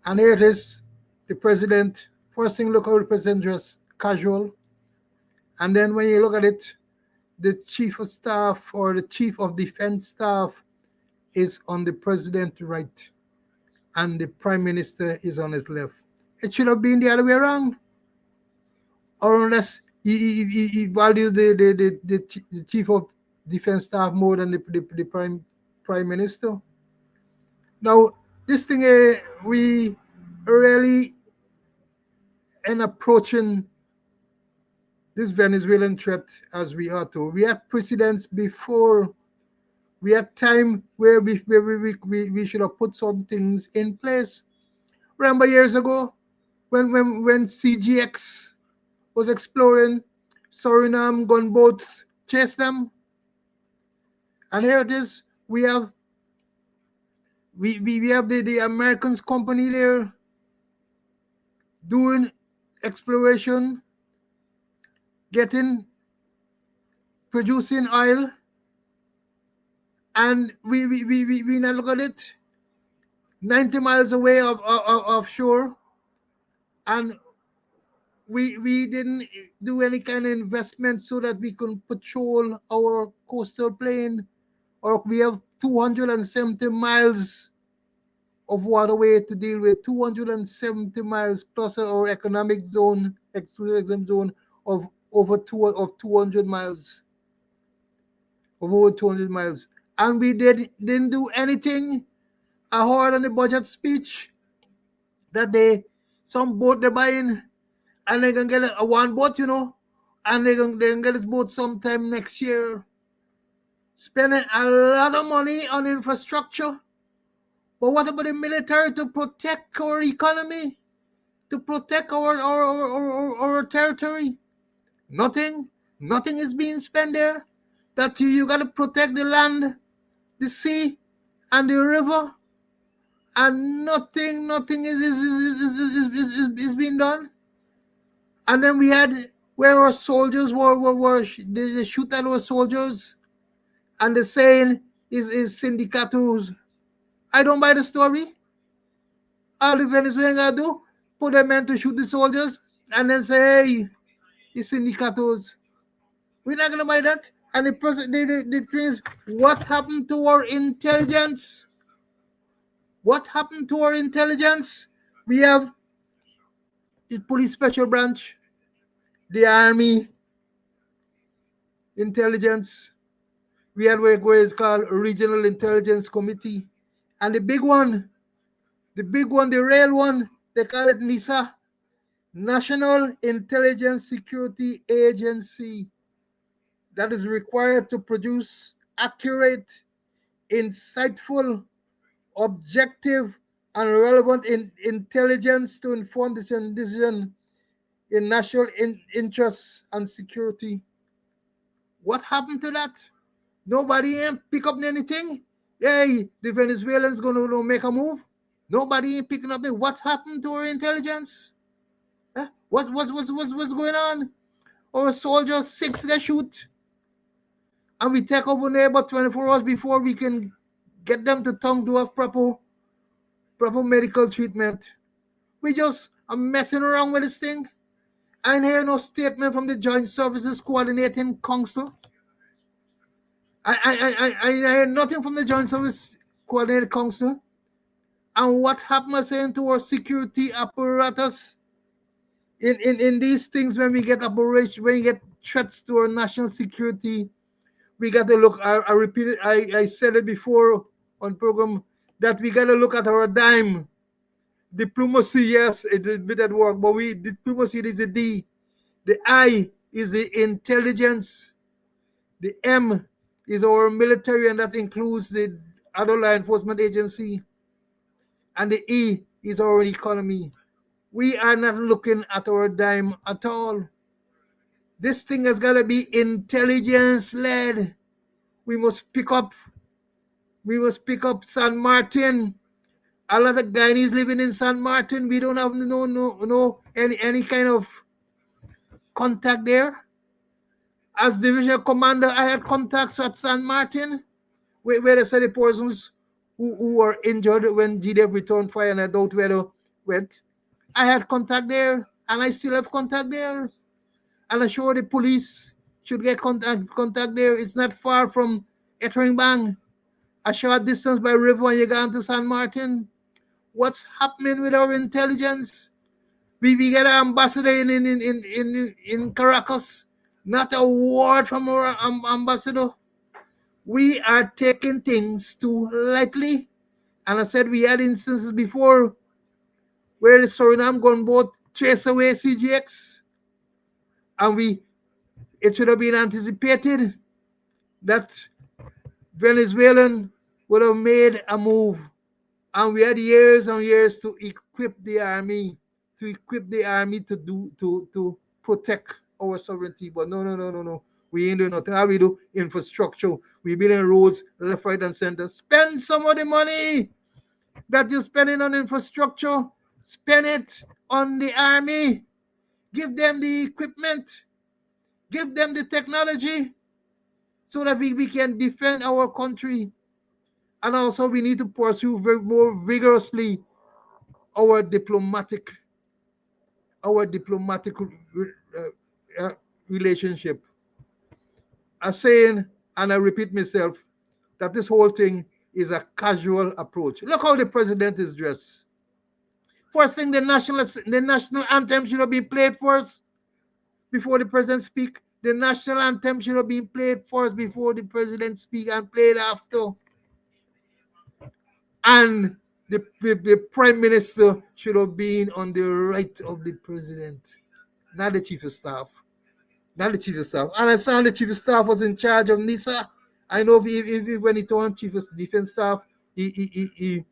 And here it is, the president, first thing, look how the president dressed, casual. And then when you look at it, the chief of staff or the chief of defense staff is on the president's right, and the prime minister is on his left. It should have been the other way around, or unless he values the chief of defense staff more than the prime minister. Now, this thing, we really in approaching this Venezuelan threat as we are to. We had precedents before. We had time where we should have put some things in place. Remember years ago when CGX was exploring Suriname, gunboats chased them, and here it is. We have the Americans company there doing exploration, producing oil, and we now look at it 90 miles away offshore, and we didn't do any kind of investment so that we can patrol our coastal plain, or we have 270 miles of waterway to deal with, 270 miles plus our economic zone, exclusive zone of over 200 miles. Of over 200 miles. And we didn't do anything. I heard on the budget speech that some boat they're buying, and they're gonna get a one boat, and they're gonna get this boat sometime next year. Spending a lot of money on infrastructure. But what about the military to protect our economy, to protect our territory? Nothing is being spent there. That you got to protect the land, the sea, and the river, and nothing is being done. And then we had where our soldiers they shoot at our soldiers, and the saying is sindicatos. I don't buy the story. All the Venezuelans gotta do, put their men to shoot the soldiers, and then say, hey, it's sindicatos. We're not gonna buy that. And the thing is, what happened to our intelligence? What happened to our intelligence? We have the police special branch, the army intelligence. We had where it's called regional intelligence committee, and the real one, they call it NISA, National Intelligence Security Agency, that is required to produce accurate, insightful, objective, and relevant intelligence to inform decision in national interests and security. What happened to that? Nobody pick up anything. Hey, the Venezuelans gonna make a move. Nobody picking up it. What happened to our intelligence? Huh? What's going on? Our soldiers 6 get shoot, and we take over there about 24 hours before we can get them to tongue to have proper medical treatment. We just are messing around with this thing. I hear no statement from the Joint Services Coordinating Council. I hear nothing from the Joint Service Coordinating Council. And what happens to our security apparatus in these things when we get operation, when we get threats to our national security, we got to look. I repeat it. I said it before on program that we got to look at our dime. Diplomacy, yes, it is a bit at work, but diplomacy is the D. The I is the intelligence. The M is our military, and that includes the other law enforcement agency. And the E is our economy. We are not looking at our dime at all. This thing has got to be intelligence-led. We must pick up San Martin. A lot of Guyanese living in San Martin. We don't have any kind of contact there. As division commander, I had contacts at San Martin, where they said the persons who were injured when GDF returned fire, and I doubt where they went. I had contact there, and I still have contact there. And I'm sure the police should get contact there. It's not far from Etteringban, a short distance by river when you go to San Martin. What's happening with our intelligence? We get an ambassador in Caracas, not a word from our ambassador. We are taking things too lightly. And I said we had instances before where the Suriname gunboat chased away CGX, and it should have been anticipated that Venezuelan would have made a move, and we had years and years to equip the army, to protect our sovereignty. But no. We ain't doing nothing. How we do infrastructure? We building roads left, right, and center. Spend some of the money that you're spending on infrastructure. Spend it on the army. Give them the equipment. Give them the technology so that we can defend our country. And also we need to pursue more vigorously our diplomatic relationship. I'm saying, and I repeat myself, that this whole thing is a casual approach. Look how the president is dressed. First thing, the national anthem should have been played first before the president speak. The national anthem should have been played first before the president speak, and played after. And the prime minister should have been on the right of the president, not the chief of staff. Not the chief of staff. And I saw the chief of staff was in charge of NISA. I know if when he turned chief of defense staff, he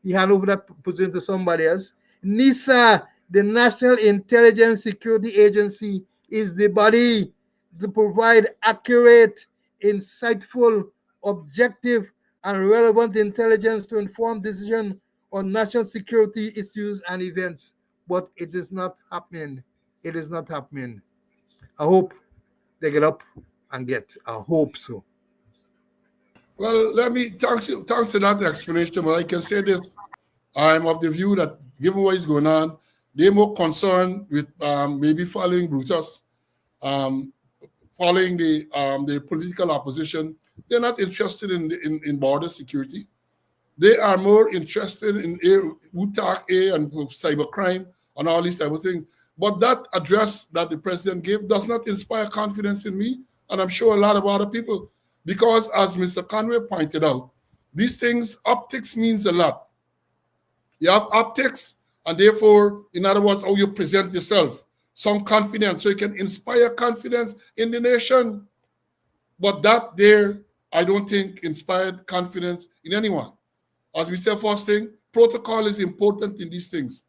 hand over that position to somebody else. NISA, the National Intelligence Security Agency, is the body to provide accurate, insightful, objective, and relevant intelligence to inform decisions on national security issues and events. But it is not happening. It is not happening. I hope they get up and get. I hope so. Well, thanks to that explanation, but I can say this. I'm of the view that given what is going on, they're more concerned with maybe following Brutus, following the political opposition. They're not interested in border security. They are more interested in UTAC and cybercrime and all these type of things. But that address that the president gave does not inspire confidence in me, and I'm sure a lot of other people, because as Mr. Conway pointed out, these things, optics means a lot. You have optics, and therefore, in other words, how you present yourself, some confidence, so you can inspire confidence in the nation. But that there, I don't think inspired confidence in anyone. As we said first thing, protocol is important in these things.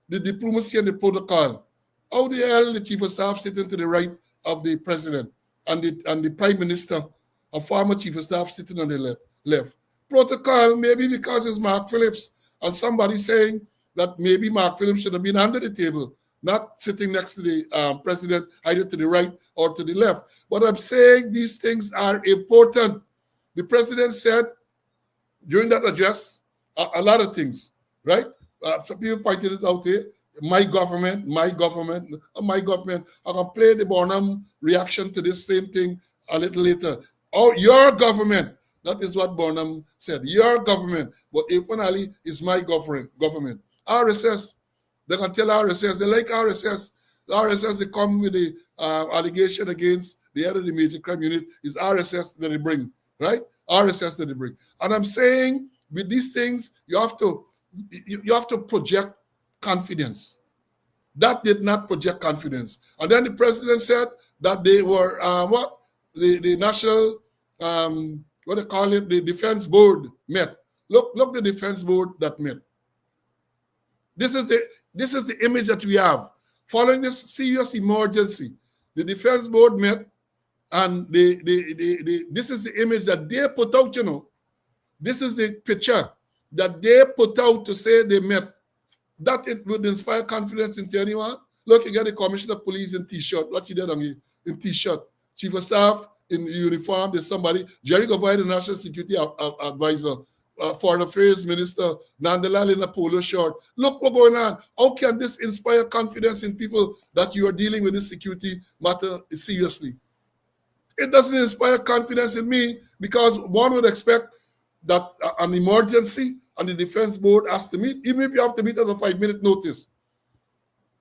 The diplomacy and the protocol. How the hell the chief of staff sitting to the right of the president and the prime minister, a former chief of staff sitting on the left? Protocol, maybe because it's Mark Phillips, and somebody saying that maybe Mark Phillips should have been under the table, not sitting next to the president, either to the right or to the left. But I'm saying these things are important. The president said during that address a lot of things, right? Some people pointed it out here. My government. I'm going to play the Bonham reaction to this same thing a little later. Oh, your government. That is what Bonham said. Your government. But finally, it's my government. RSS. They can tell RSS. They like RSS. The RSS, they come with the allegation against the head of the major crime unit. Is RSS that they bring, right? RSS that they bring. And I'm saying with these things, you have to project confidence. That did not project confidence. And then the president said that they were the national what they call it, the defense board met. Look the defense board that met. This is the image that we have. Following this serious emergency, the defense board met, and this is the image that they put out, This is the picture that they put out to say they met. That it would inspire confidence into anyone. Look, you get the commissioner of police in T-shirt. What he did on in T-shirt. Chief of staff in uniform. There's somebody. Jerry Govay, the national security advisor, Foreign Affairs Minister Nandalal in a polo shirt. Look what's going on. How can this inspire confidence in people that you are dealing with this security matter seriously? It doesn't inspire confidence in me because one would expect that an emergency and the defense board has to meet, even if you have to meet at a 5-minute notice.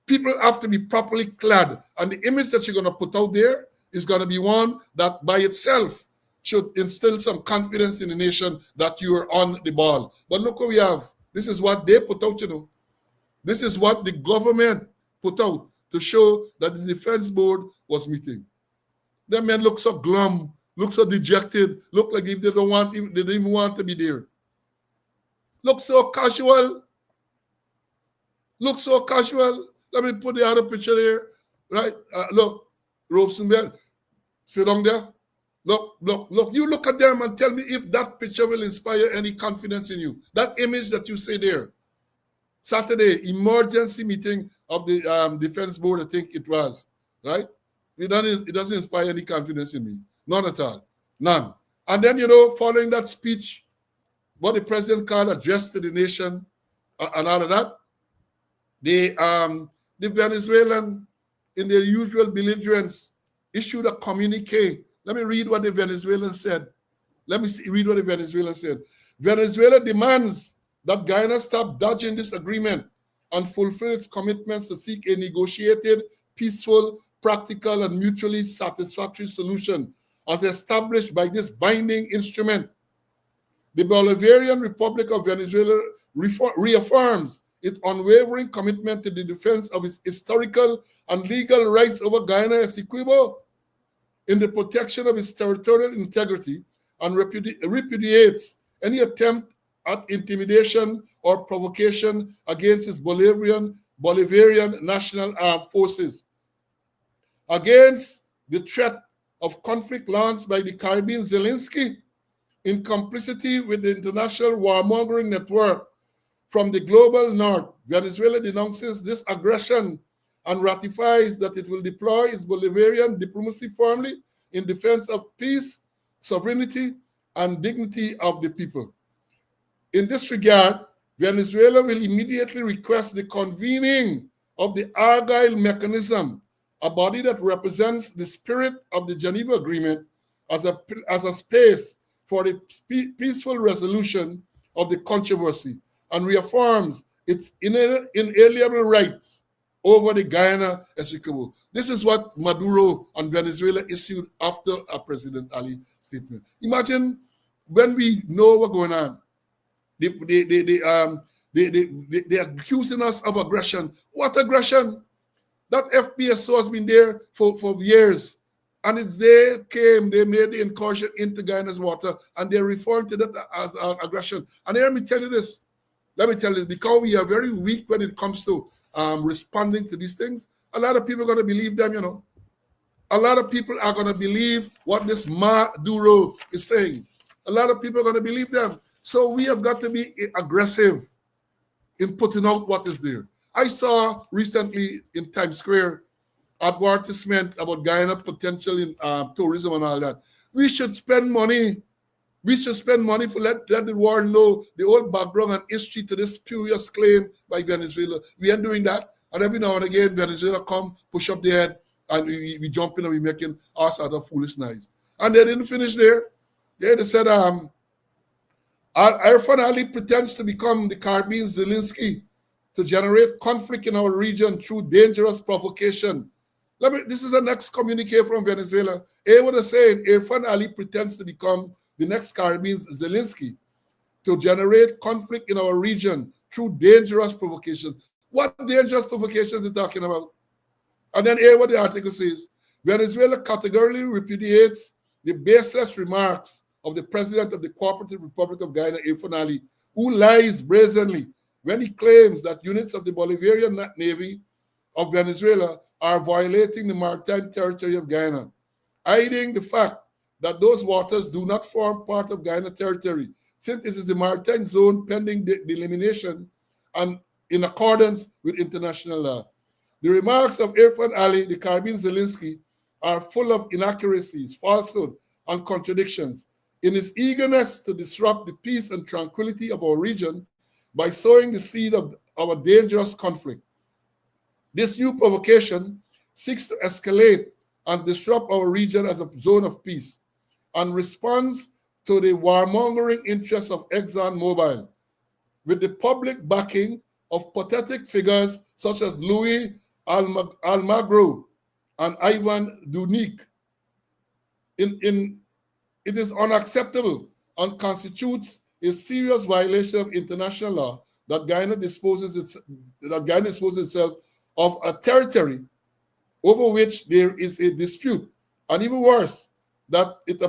People have to be properly clad, and the image that you're going to put out there is going to be one that by itself should instill some confidence in the nation that you are on the ball. But look what we have. This is what they put out, you know. This is what the government put out to show that the defense board was meeting. The men look so glum, look so dejected, look like if they don't even want to be there. Look so casual. Look so casual. Let me put the other picture here. Right? Look, Rosenberg, sit down there. Look. You look at them and tell me if that picture will inspire any confidence in you. That image that you say there. Saturday, emergency meeting of the defense board, I think it was. Right? It doesn't inspire any confidence in me. None at all. None. And then, following that speech, what the president called address to the nation and all of that, the Venezuelan, in their usual belligerence, issued a communique. Let me read what the Venezuelan said. Read what the Venezuelan said. Venezuela demands that Guyana stop dodging this agreement and fulfill its commitments to seek a negotiated, peaceful, practical, and mutually satisfactory solution as established by this binding instrument. The Bolivarian Republic of Venezuela reaffirms its unwavering commitment to the defense of its historical and legal rights over Guyana Essequibo in the protection of its territorial integrity and repudiates any attempt at intimidation or provocation against its Bolivarian National Armed Forces. Against the threat of conflict launched by the Caribbean Zelensky in complicity with the international warmongering network from the global north, Venezuela denounces this aggression and ratifies that it will deploy its Bolivarian diplomacy firmly in defense of peace, sovereignty, and dignity of the people. In this regard, Venezuela will immediately request the convening of the Argyle Mechanism, a body that represents the spirit of the Geneva Agreement as a space for the peaceful resolution of the controversy and reaffirms its inalienable rights over the Guyana Essequibo. This is what Maduro and Venezuela issued after a President Ali statement. Imagine when we know what's going on. They're accusing us of aggression. What aggression? That FPSO has been there for years. And they made the incursion into Guyana's water, and they're referring to that as aggression. And let me tell you this, because we are very weak when it comes to responding to these things, a lot of people are going to believe them, A lot of people are going to believe what this Maduro is saying. A lot of people are going to believe them. So we have got to be aggressive in putting out what is there. I saw recently in Times Square advertisement about Guyana potential in tourism and all that. We should spend money. We should spend money to let the world know the old background and history to this spurious claim by Venezuela. We are doing that. And every now and again, Venezuela come, push up their head, and we jump in and we making all sorts of foolish noise. And they didn't finish there. They said, Irfan Ali pretends to become the Caribbean Zelensky to generate conflict in our region through dangerous provocation. This is the next communique from Venezuela. What they're saying, Irfan Ali pretends to become the next Caribbean Zelensky to generate conflict in our region through dangerous provocations. What dangerous provocations are they talking about? And then hear what the article says. Venezuela categorically repudiates the baseless remarks of the president of the Cooperative Republic of Guyana, Irfan Ali, who lies brazenly when he claims that units of the Bolivarian Navy of Venezuela are violating the maritime territory of Guyana, hiding the fact that those waters do not form part of Guyana territory, since it is the maritime zone pending delimitation and in accordance with international law. The remarks of Irfan Ali, the Caribbean Zelensky, are full of inaccuracies, falsehood, and contradictions. in its eagerness to disrupt the peace and tranquility of our region by sowing the seed of our dangerous conflict. This new provocation seeks to escalate and disrupt our region as a zone of peace and responds to the warmongering interests of ExxonMobil with the public backing of pathetic figures such as Louis Almagro and Ivan Dunik. It is unacceptable and constitutes a serious violation of international law that Guyana disposes itself of a territory over which there is a dispute, and even worse, that it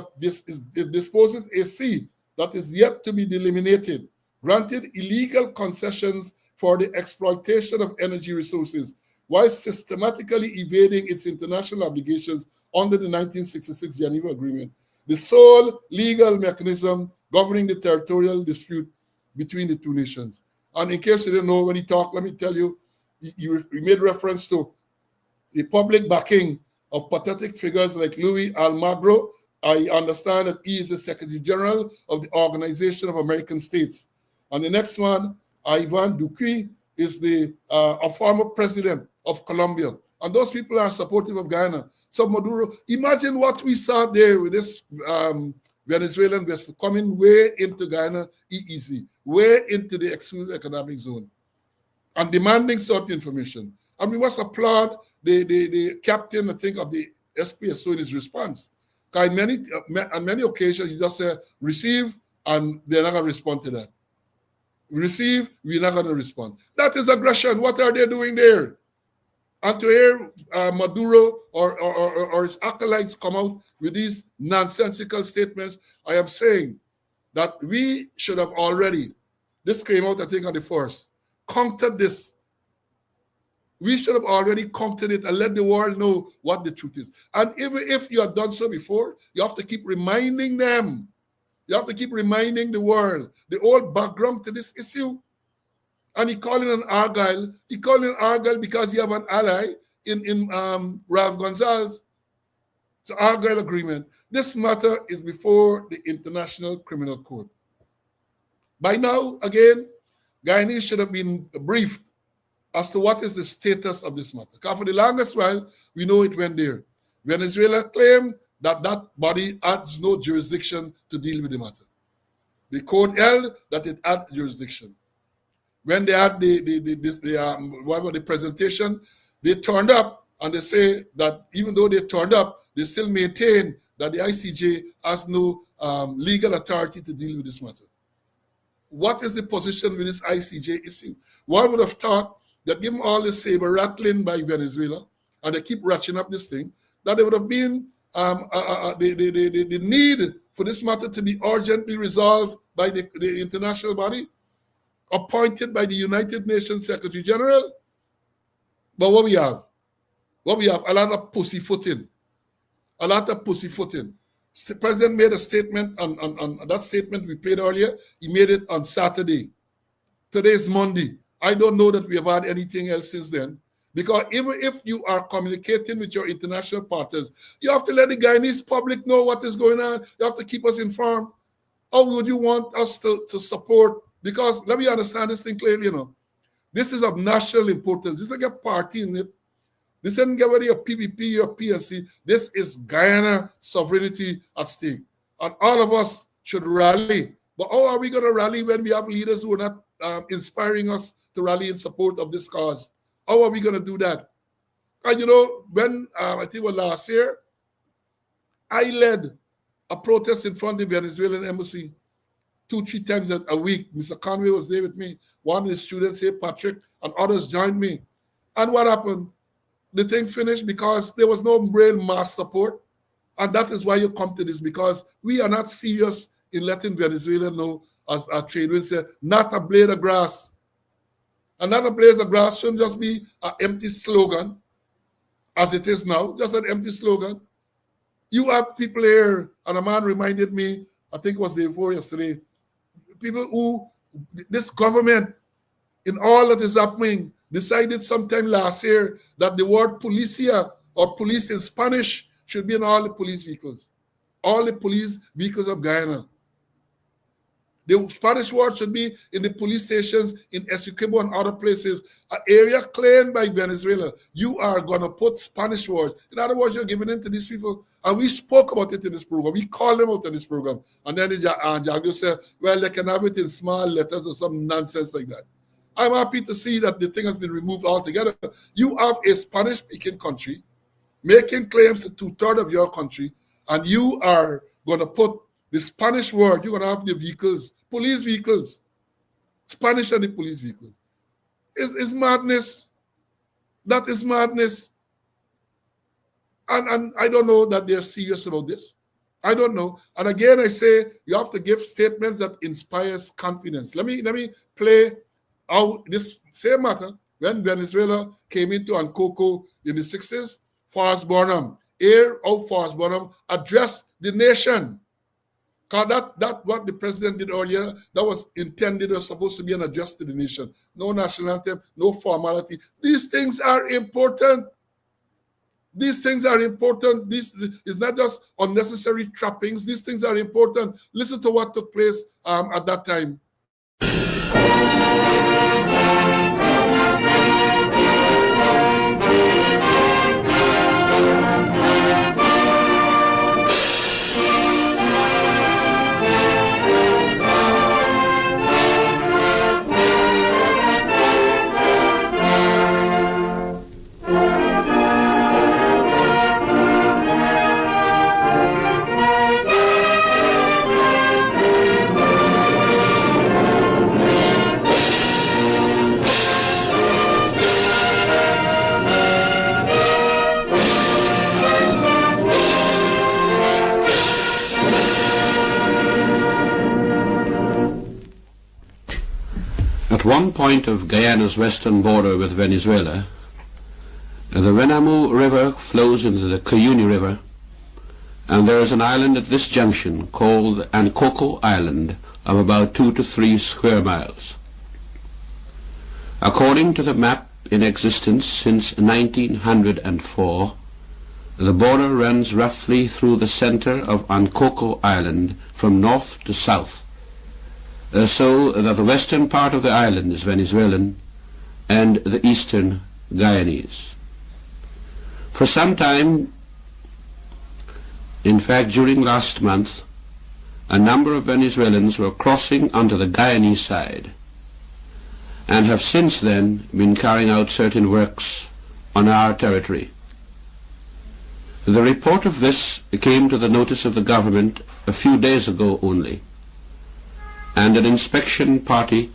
disposes a sea that is yet to be delimited, granted illegal concessions for the exploitation of energy resources, while systematically evading its international obligations under the 1966 Geneva Agreement, the sole legal mechanism governing the territorial dispute between the two nations. And in case you didn't know, when he talked, let me tell you, he made reference to the public backing of pathetic figures like Louis Almagro. I understand that he is the Secretary General of the Organization of American States. And the next one, Ivan Duque, is a former president of Colombia. And those people are supportive of Guyana. So Maduro, imagine what we saw there with this Venezuelan vessel coming way into Guyana, EEZ, way into the exclusive economic zone, and demanding certain information. And we must applaud the captain, I think, of the SPSO in his response. On many occasions, he just said, receive, and they're not going to respond to that. Receive, we're not going to respond. That is aggression. What are they doing there? And to hear Maduro or his acolytes come out with these nonsensical statements, I am saying that we should have already, this came out, I think, on the 1st, countered this. We should have already countered it and let the world know what the truth is. And even if you have done so before, you have to keep reminding them. You have to keep reminding the world the whole background to this issue. And he called in Argyle. He called in Argyle because you have an ally in Rav Gonzalez. It's the Argyle Agreement. This matter is before the International Criminal Court. By now, again, Guyanese should have been briefed as to what is the status of this matter. Because for the longest while, we know it went there. Venezuela claimed that that body has no jurisdiction to deal with the matter. The court held that it had jurisdiction. When they had the presentation, they turned up and they say that even though they turned up, they still maintain that the ICJ has no legal authority to deal with this matter. What is the position with this ICJ issue? One would have thought that given all the saber rattling by Venezuela, and they keep ratcheting up this thing, that there would have been the need for this matter to be urgently resolved by the international body, appointed by the United Nations Secretary General. But what we have a lot of pussyfooting. A lot of pussyfooting. The president made a statement on that statement we played earlier. He made it on Saturday. Today is Monday. I don't know that we have had anything else since then. Because even if you are communicating with your international partners, you have to let the Guyanese public know what is going on. You have to keep us informed. How would you want us to support? Because let me understand this thing clearly, This is of national importance. This is like a party in it. This isn't get ready a PPP or PNC. This is Guyana sovereignty at stake. And all of us should rally. But how are we going to rally when we have leaders who are not inspiring us to rally in support of this cause? How are we going to do that? And when I think it was last year, I led a protest in front of the Venezuelan embassy 2-3 times a week. Mr. Conway was there with me. One of the students here, Patrick, and others joined me. And what happened? The thing finished because there was no real mass support. And that is why you come to this, because we are not serious in letting Venezuela know, as our trade will say, not a blade of grass. And not a blade of grass shouldn't just be an empty slogan, as it is now, just an empty slogan. You have people here, and a man reminded me, I think it was the day before yesterday, people who, this government, in all that is happening, decided sometime last year that the word policia or police in Spanish should be in all the police vehicles. all the police vehicles of Guyana. The Spanish word should be in the police stations in Essequibo and other places, an area claimed by Venezuela. You are going to put Spanish words. In other words, you're giving in to these people. And we spoke about it in this program. We called them out in this program. And then Jago said, well, they can have it in small letters or some nonsense like that. I'm happy to see that the thing has been removed altogether. You have a Spanish-speaking country making claims to 2/3 of your country, and you are going to put the Spanish word. You're going to have the vehicles, police vehicles, Spanish and the police vehicles. It's madness. That is madness. And I don't know that they're serious about this. I don't know. And again, I say you have to give statements that inspires confidence. Let me play out this same matter when Venezuela came into Ancoco in the 60s. Forrest Burnham, Forrest Burnham addressed the nation. Because that what the president did earlier, that was intended or supposed to be an address to the nation. No national anthem, no formality. These things are important. These things are important. This is not just unnecessary trappings. These things are important. Listen to what took place at that time. At one point of Guyana's western border with Venezuela, the Renamo River flows into the Cuyuni River, and there is an island at this junction called Ncompetence Island of about 2 to 3 square miles. According to the map in existence since 1904, the border runs roughly through the center of Ncompetence Island from north to south, so that the western part of the island is Venezuelan and the eastern Guyanese. For some time, in fact during last month, a number of Venezuelans were crossing onto the Guyanese side and have since then been carrying out certain works on our territory. The report of this came to the notice of the government a few days ago only, and an inspection party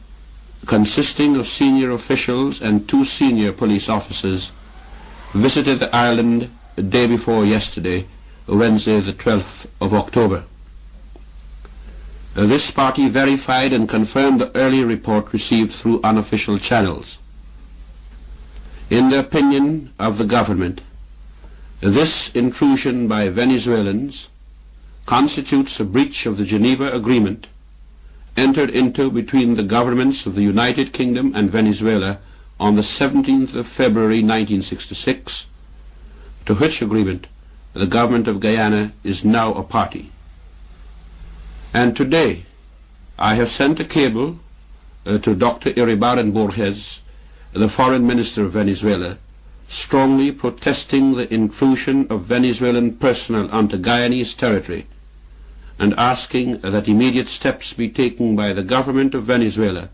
consisting of senior officials and 2 senior police officers visited the island the day before yesterday, Wednesday the 12th of October. This party verified and confirmed the earlier report received through unofficial channels. In the opinion of the government, this intrusion by Venezuelans constitutes a breach of the Geneva Agreement entered into between the governments of the United Kingdom and Venezuela on the 17th of February 1966, to which agreement the government of Guyana is now a party. And today I have sent a cable to Dr. Iribarren Borges, the Foreign Minister of Venezuela, strongly protesting the intrusion of Venezuelan personnel onto Guyanese territory and asking that immediate steps be taken by the government of Venezuela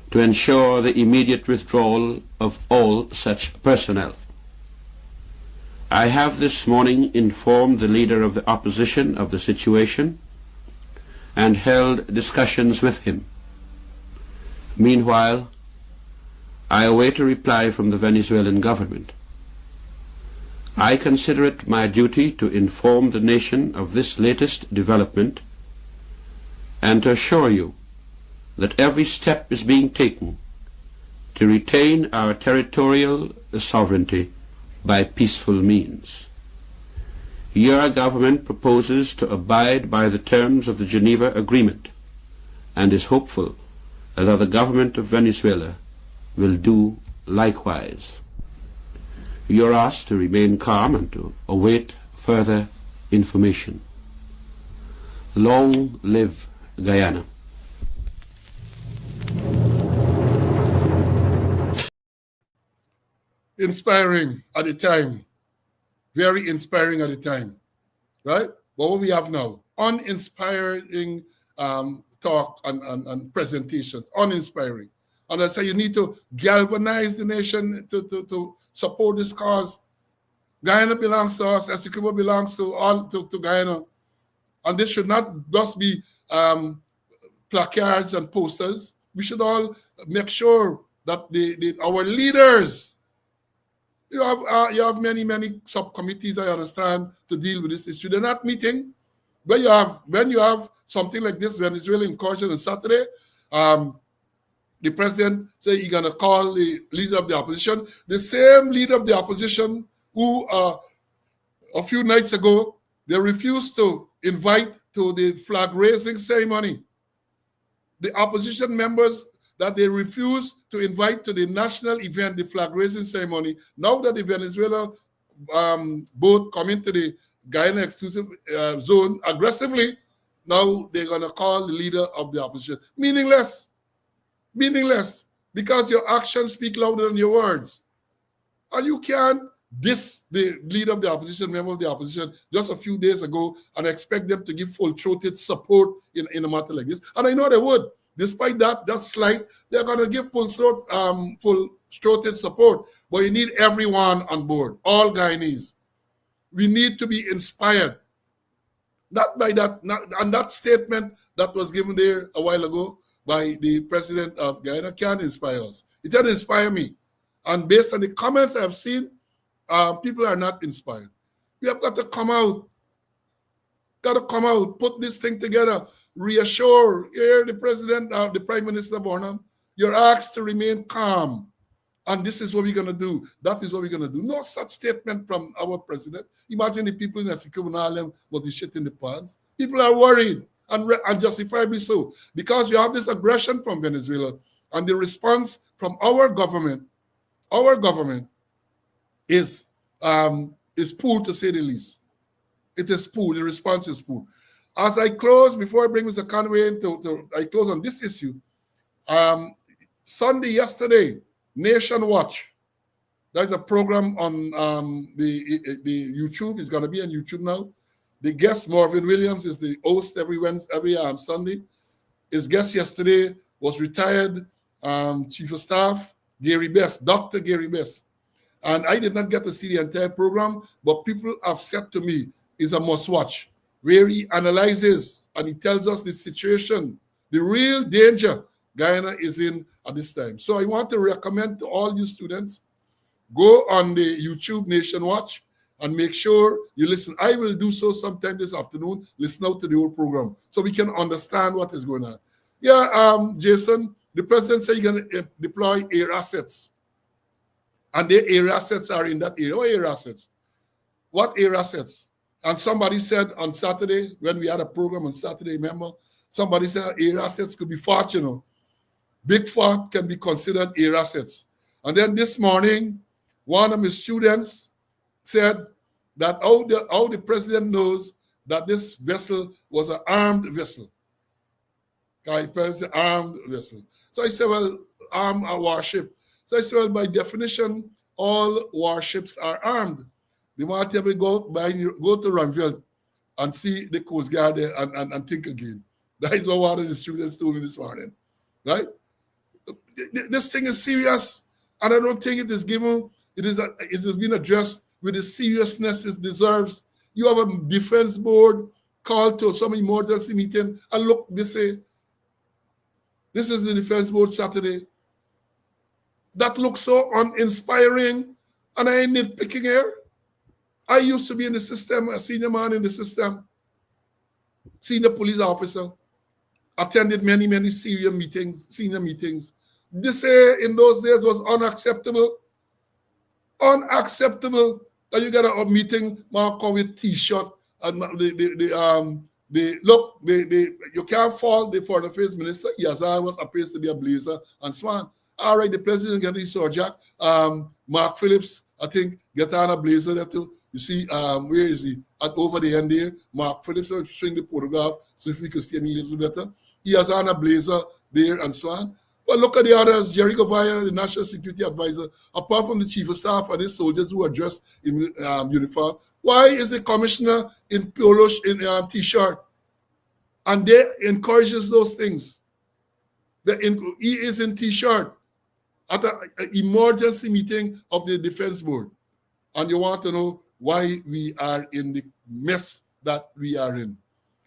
to ensure the immediate withdrawal of all such personnel. I have this morning informed the leader of the opposition of the situation and held discussions with him. Meanwhile, I await a reply from the Venezuelan government. I consider it my duty to inform the nation of this latest development and to assure you that every step is being taken to retain our territorial sovereignty by peaceful means. Your government proposes to abide by the terms of the Geneva Agreement and is hopeful that the government of Venezuela will do likewise. You are asked to remain calm and to await further information. Long live Guyana. Inspiring at the time. Very inspiring at the time. Right? But what we have now, uninspiring talk and presentations, uninspiring. And I say you need to galvanize the nation to support this cause. Guyana belongs to us, Essequibo belongs to Guyana. And this should not just be placards and posters. We should all make sure that our leaders, you have many subcommittees, I understand, to deal with this issue. They're not meeting. But when you have something like this, Venezuelan incursion on Saturday, the president said he's going to call the leader of the opposition. The same leader of the opposition who a few nights ago, they refused to invite to the flag-raising ceremony. The opposition members that they refused to invite to the national event, the flag-raising ceremony, now that the Venezuela boat come into the Guyana exclusive zone aggressively, now they're going to call the leader of the opposition. Meaningless. Meaningless. Because your actions speak louder than your words. And you can't diss the leader of the opposition, member of the opposition, just a few days ago and expect them to give full-throated support in a matter like this. And I know they would. Despite that slight, they're going to give full-throated support. But you need everyone on board, all Guyanese. We need to be inspired. And that statement that was given there a while ago by the president of Guyana can inspire us. It doesn't inspire me. And based on the comments I've seen, people are not inspired. We have got to come out. Got to come out, put this thing together, reassure. Here, the president, the prime minister, Bonham, you're asked to remain calm. And this is what we're going to do. That is what we're going to do. No such statement from our president. Imagine the people in Essequibo and Harlem was the shit in the pants. People are worried, and justifiably so, because you have this aggression from Venezuela, and the response from our government is poor, to say the least. It is poor. The response is poor. As I close, before I bring Mr. Conway I close on this issue. Sunday, yesterday, Nation Watch. There's a program on the YouTube. It's going to be on YouTube now. The guest, Marvin Williams, is the host every Sunday. His guest yesterday was retired Chief of Staff Gary Best, Dr. Gary Best. And I did not get to see the entire program, but people have said to me, it's a must-watch, where he analyzes and he tells us the situation, the real danger Guyana is in at this time. So I want to recommend to all you students, go on the YouTube Nation Watch and make sure you listen. I will do so sometime this afternoon, listen out to the whole program so we can understand what is going on. Yeah, Jason, the president said he's going to deploy air assets. And the air assets are in that area. What air assets? What air assets? And somebody said on Saturday, when we had a program on Saturday, remember, somebody said air assets could be fought, Big fort can be considered air assets. And then this morning, one of my students said that how the president knows that this vessel was an armed vessel. Armed vessel. So I said, well, armed a warship. So I said, well, by definition, all warships are armed. They want to go to Ranville and see the Coast Guard there and think again. That is what one of the students told me this morning, right? This thing is serious, and I don't think it is given. It has been addressed with the seriousness it deserves. You have a defense board called to some emergency meeting, and look, they say, this is the defense board Saturday. That looks so uninspiring, and I ain't nitpicking here. I used to be in the system, a senior man in the system, senior police officer, attended many senior meetings. This in those days was unacceptable. Unacceptable that you get a meeting mark with T-shirt and you can't fall for the first minister. He has on what appears to be a blazer and swan. All right, the president get his jack. Mark Phillips, I think, get on a blazer there too. You see, where is he? Over the end there, Mark Phillips showing the photograph so if we could see any little better. He has on a blazer there and so on. But look at the others, Jerry Govaya, the National Security Advisor, apart from the Chief of Staff and his soldiers who are dressed in uniform, why is the commissioner in polo t-shirt? And they encourages those things. He is in t-shirt at an emergency meeting of the Defense Board. And you want to know why we are in the mess that we are in.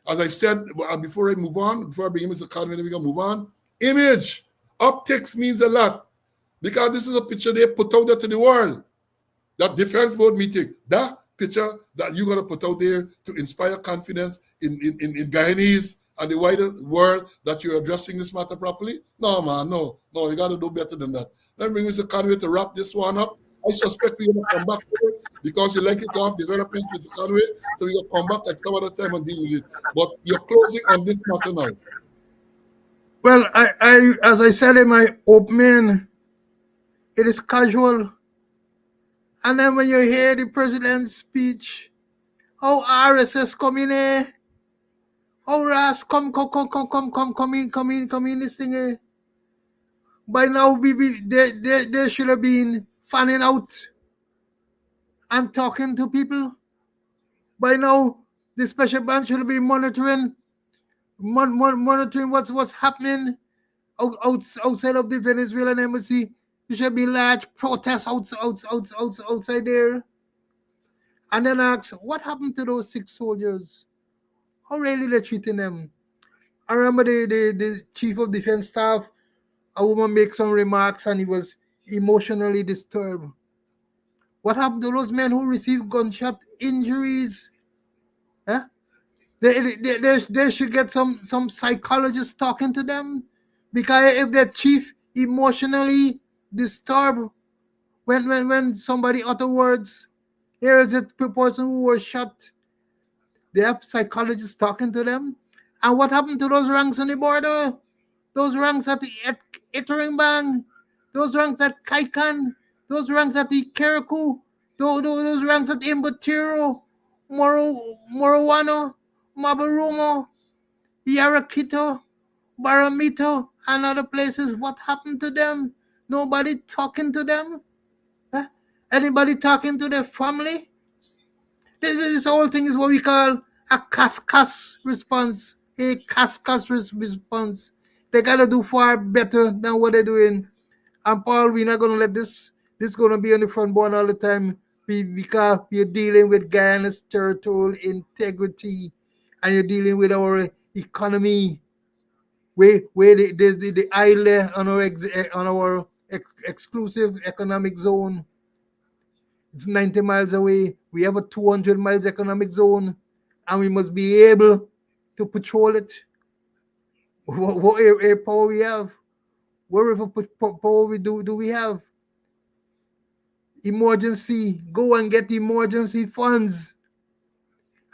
As I've said, before I move on, before I bring Mr. Carnival, we're going to move on. Image. Optics means a lot. Because this is a picture they put out there to the world. That Defense Board meeting. That picture that you're going to put out there to inspire confidence in Guyanese and the wider world that you're addressing this matter properly? No, man, no. No, you got to do better than that. Let me bring Mr. Conway to wrap this one up. I suspect we're going to come back to it because you like it to have development, Mr. Conway, so we're going to come back at some other time and deal with it. But you're closing on this matter now. Well, I as I said in my opening, it is casual. And then when you hear the president's speech, how RSS come in here, how RAS come in this thing here. By now, they should have been fanning out and talking to people. By now, the special branch should be monitoring what's happening outside of the Venezuelan embassy. There should be large protests outside there. And then ask, what happened to those 6 soldiers? How really they're treating them? I remember the chief of defense staff, a woman make some remarks and he was emotionally disturbed. What happened to those men who received gunshot injuries? Huh? They should get some psychologists talking to them, because if the chief emotionally disturbed when somebody utter words, here is a person who was shot. They have psychologists talking to them. And what happened to those ranks on the border? Those ranks at Iterengbang, those ranks at Kaikan, those ranks at Ikeriku, those ranks at Imbatiro, Morowano, Mabarumo, Yarakito, Baramito, and other places. What happened to them? Nobody talking to them? Huh? Anybody talking to their family? This whole thing is what we call a cascas response. A cascas response. They gotta do far better than what they're doing. And Paul, we're not gonna let this gonna be on the front burner all the time, because we're dealing with Guyana's territorial integrity, and you're dealing with our economy, where the island on our exclusive economic zone. It's 90 miles away. We have a 200 miles economic zone, and we must be able to patrol it. What air power we have? What river power do we have? Emergency. Go and get emergency funds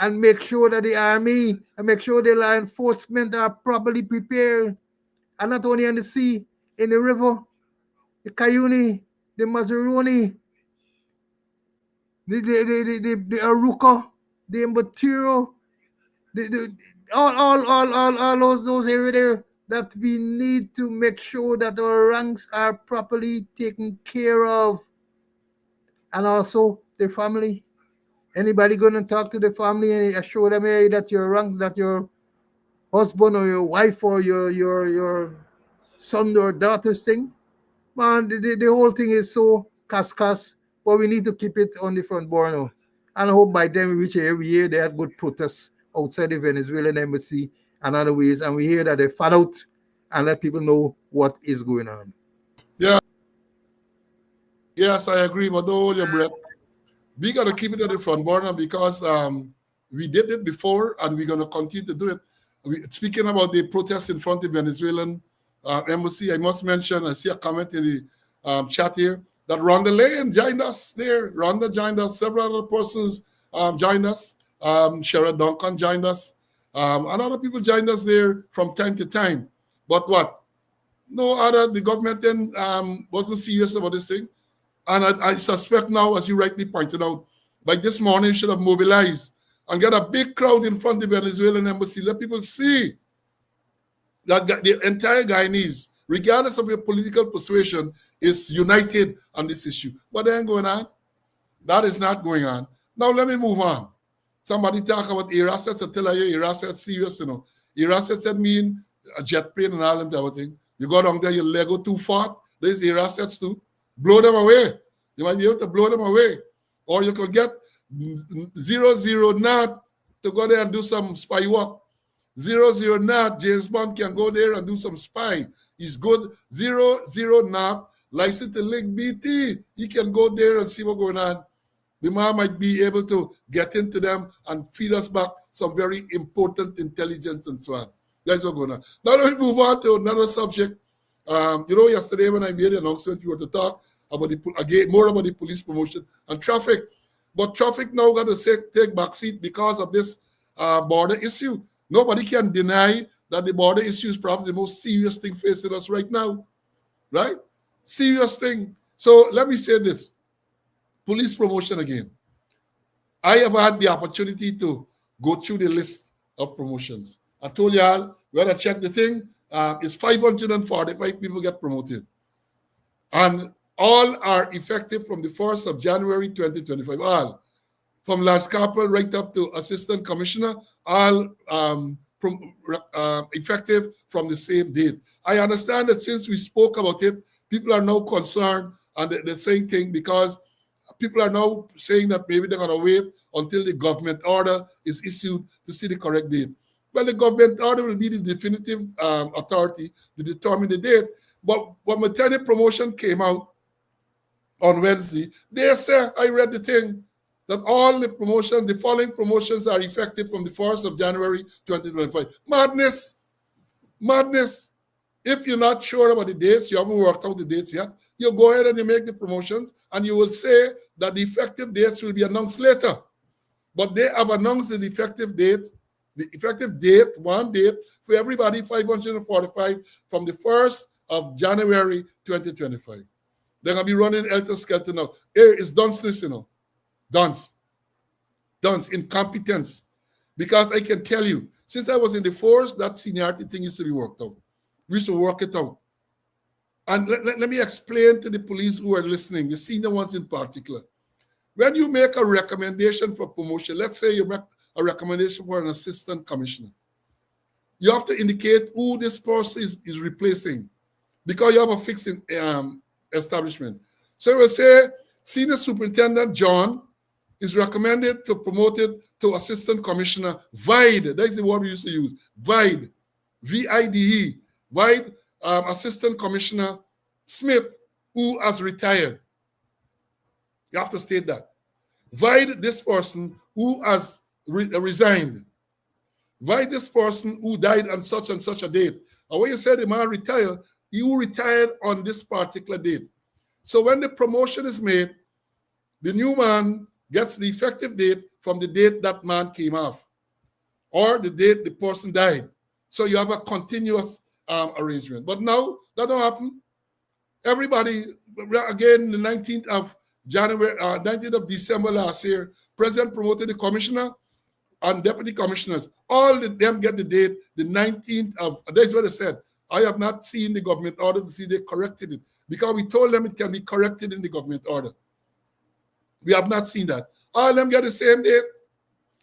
and make sure that the army and make sure the law enforcement are properly prepared. And not only on the sea, in the river, the Cayuni, the Mazaruni, the Aruca, the Imbatiro, all those areas there, that we need to make sure that our ranks are properly taken care of. And also the family. Anybody going to talk to the family and assure them, hey, that your rank, that your husband or your wife or your son or daughter's thing? Man, the whole thing is so cascas, but we need to keep it on the front burner. And I hope by then we reach every year they had good protests outside the Venezuelan embassy and other ways, and we hear that they fan out and let people know what is going on. Yeah. Yes, I agree, but don't hold your breath. We got to keep it at the front burner because we did it before and we're going to continue to do it. Speaking about the protests in front of the Venezuelan embassy, I must mention, I see a comment in the chat here, that Rhonda Lane joined us there. Rhonda joined us. Several other persons joined us. Shara Duncan joined us. And other people joined us there from time to time. But what? The government then wasn't serious about this thing. And I suspect now, as you rightly pointed out, By this morning, you should have mobilized and get a big crowd in front of the Venezuelan embassy. Let people see that the entire Guyanese, regardless of your political persuasion, is united on this issue. But that ain't going on. That is not going on. Now let me move on. Somebody talk about irrassets and tell you irrassets serious, you know. Irrassets that mean a jet plane and all them type of thing. You go down there, your Lego too fat. There's irrassets too. Blow them away. You might be able to blow them away. Or you can get 00 knot to go there and do some spy work. 00 knot, James Bond can go there and do some spy. He's good. 00 knot, license to link BT. He can go there and see what's going on. The man might be able to get into them and feed us back some very important intelligence and so on. That's what's going on. Now let me move on to another subject. Yesterday when I made the announcement, we were to talk about more about the police promotion and traffic. But traffic now got to take back seat because of this border issue. Nobody can deny that the border issue is probably the most serious thing facing us right now. Right? Serious thing. So let me say this. Police promotion again. I have had the opportunity to go through the list of promotions. I told y'all, when I checked the thing, it's 545 people get promoted. And all are effective from the 1st of January 2025. All. From Lance Corporal right up to Assistant Commissioner, all effective from the same date. I understand that since we spoke about it, people are now concerned and the same thing because people are now saying that maybe they're going to wait until the government order is issued to see the correct date. Well, the government order will be the definitive authority to determine the date. But when maternity promotion came out on Wednesday, they said, I read the thing, that all the promotions, the following promotions are effective from the 1st of January 2025. Madness. Madness. If you're not sure about the dates, you haven't worked out the dates yet, you go ahead and you make the promotions and you will say that the effective dates will be announced later. But they have announced the effective dates, one date for everybody, 545 from the 1st of January 2025. They're going to be running Elter Skelter now. Here is dunceness, you know. Dunce, incompetence. Because I can tell you, since I was in the force, that seniority thing used to be worked out. We used to work it out. And let me explain to the police who are listening, the senior ones in particular. When you make a recommendation for promotion, let's say you make a recommendation for an assistant commissioner, you have to indicate who this person is replacing because you have a fixed establishment. So you will say, Senior Superintendent John is recommended to promote it to Assistant Commissioner Vide. That's the word we used to use. Vide. V-I-D-E. Vide. Assistant Commissioner Smith, who has retired. You have to state that. Vide this person who has resigned. Vide this person who died on such and such a date. And when you say the man retired, you retired on this particular date. So when the promotion is made, the new man gets the effective date from the date that man came off or the date the person died. So you have a continuous arrangement. But now that don't happen. Everybody, again, the 19th of January, 19th of December last year, President promoted the commissioner and deputy commissioners. All of them get the date, the 19th of, that's what I said. I have not seen the government order to see they corrected it because we told them it can be corrected in the government order. We have not seen that. All of them get the same date.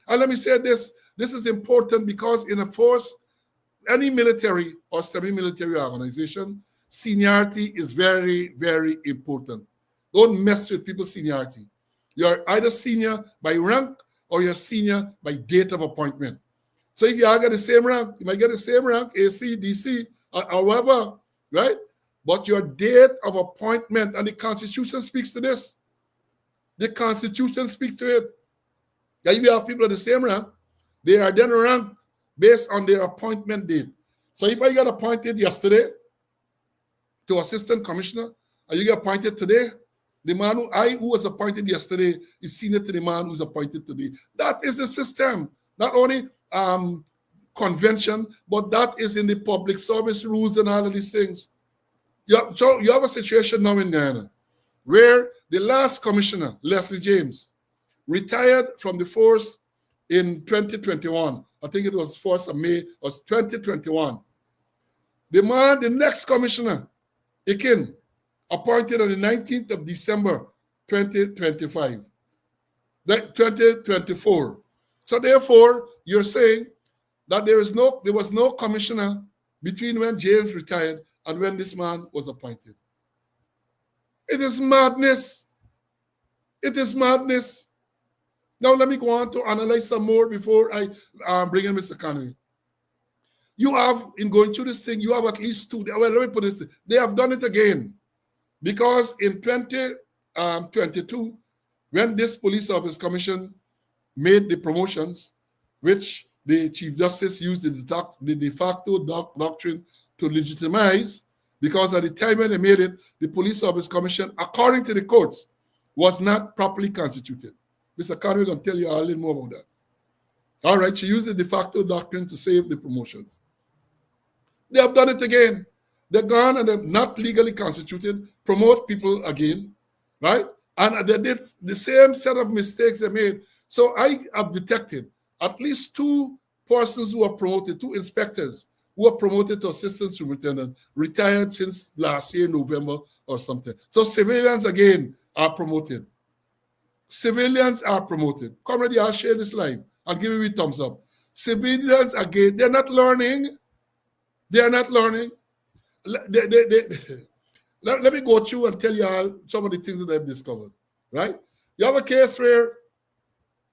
And let me say this. This is important because in a force, any military or semi-military organization, seniority is very, very important. Don't mess with people's seniority. You're either senior by rank or you're senior by date of appointment. So if you all get the same rank, you might get the same rank, AC, DC, or however, right? But your date of appointment, and the Constitution speaks to this. The Constitution speaks to it. That if you have people at the same rank, they are then ranked based on their appointment date. So if I got appointed yesterday to assistant commissioner, and you get appointed today, the man who was appointed yesterday is senior to the man who's appointed today. That is the system. Not only convention, but that is in the public service rules and all of these things. So you have a situation now in Guyana where the last commissioner, Leslie James, retired from the force in 2021. I think it was 1st of May, or 2021. The man, the next commissioner, Ikin, appointed on the 19th of December, 2025. 2024. So therefore, you're saying that there was no commissioner between when James retired and when this man was appointed. It is madness. It is madness. Now let me go on to analyze some more before I bring in Mr. Conway. You have, in going through this thing, you have at least two. Well, let me put this. They have done it again. Because in 2022, when this police office commission made the promotions, which the Chief Justice used the de facto doctrine to legitimize, because at the time when they made it, the police office commission, according to the courts, was not properly constituted. Mr. Carnival can tell you a little more about that. All right, she used the de facto doctrine to save the promotions. They have done it again. They're gone and they're not legally constituted, promote people again, right? And they did the same set of mistakes they made. So I have detected at least two persons who are promoted, two inspectors who are promoted to assistant superintendent, retired since last year, November or something. So civilians again are promoted. Civilians are promoted. Come ready, I'll share this live and give me a thumbs up. Civilians again, they're not learning. They are not learning. Let me go through and tell you all some of the things that I've discovered, right? You have a case where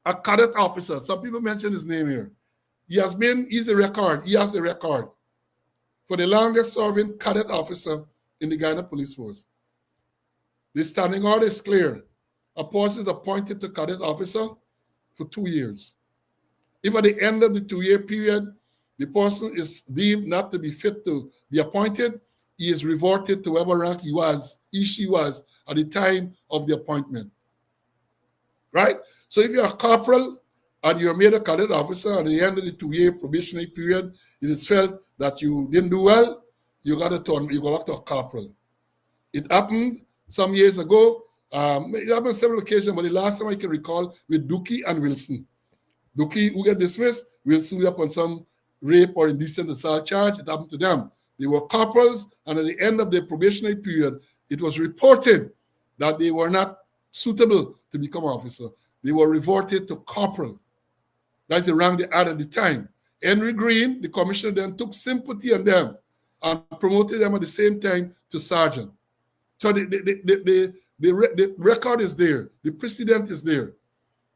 a cadet officer, some people mention his name here. He has the record for the longest serving cadet officer in the Guyana Police Force. The standing order is clear. A person is appointed to cadet officer for 2 years. If at the end of the 2-year period, the person is deemed not to be fit to be appointed, he is reverted to whatever rank she was at the time of the appointment. Right? So if you're a corporal and you're made a cadet officer, and at the end of the 2-year probationary period, it is felt that you didn't do well, you go back to a corporal. It happened some years ago. It happened several occasions, but the last time I can recall with Dookie and Wilson. Dookie, who get dismissed, Wilson up on some rape or indecent assault charge. It happened to them. They were corporals, and at the end of their probationary period, it was reported that they were not suitable to become officer. They were reverted to corporal. That's the rank they had at the time. Henry Green, the commissioner, then took sympathy on them and promoted them at the same time to sergeant. So the record is there. The precedent is there.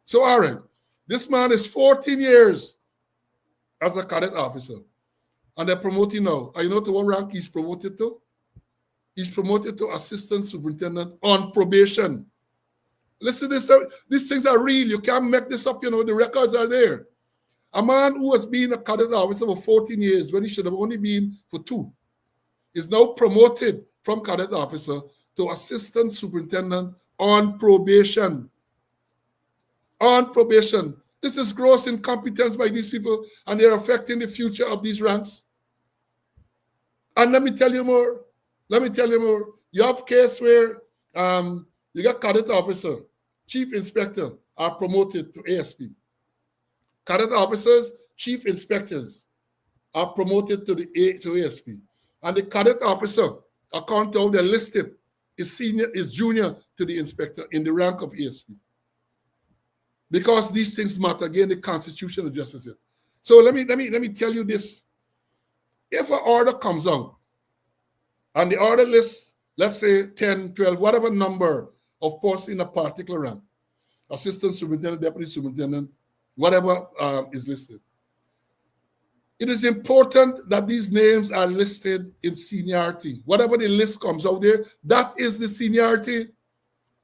So, all right, this man is 14 years as a cadet officer, and they're promoting now. And you know to what rank he's promoted to? He's promoted to assistant superintendent on probation. Listen, these things are real. You can't make this up. You know, the records are there. A man who has been a cadet officer for 14 years when he should have only been for 2 is now promoted from cadet officer to assistant superintendent on probation. On probation. This is gross incompetence by these people, and they're affecting the future of these ranks. And let me tell you more. You have a case where you got cadet officer, chief inspector are promoted to ASP. Cadet officers, chief inspectors are promoted to ASP. And the cadet officer, according to how they're listed, is junior to the inspector in the rank of ASP. Because these things matter. Again, the Constitution addresses it. So let me tell you this. If an order comes out and the order lists, let's say 10, 12, whatever number of posts in a particular rank, assistant superintendent, deputy superintendent, whatever is listed, it is important that these names are listed in seniority. Whatever the list comes out there, that is the seniority.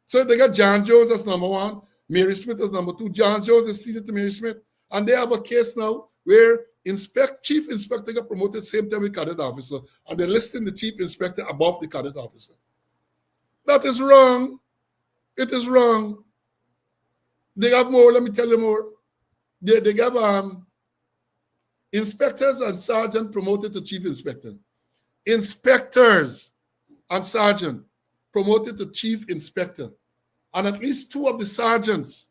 So if they got John Jones as number 1, Mary Smith as number 2. John Jones is seated to Mary Smith. And they have a case now where chief inspector got promoted same time with cadet officer, and they're listing the chief inspector above the cadet officer. That is wrong. It is wrong. They have more. Let me tell you more. They have inspectors and sergeant promoted to chief inspector. Inspectors and sergeant promoted to chief inspector. And at least 2 of the sergeants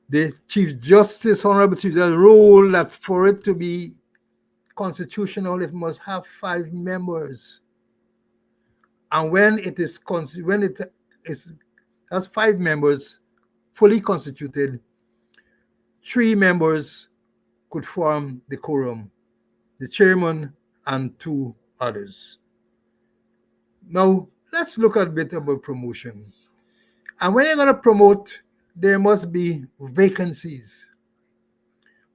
the Chief Justice, Honorable Chief Justice, ruled that for it to be constitutional, it must have 5 members. And when it has 5 members fully constituted, 3 members could form the quorum, the chairman and 2 others. Now, let's look a bit about promotion. And when you're going to promote, there must be vacancies.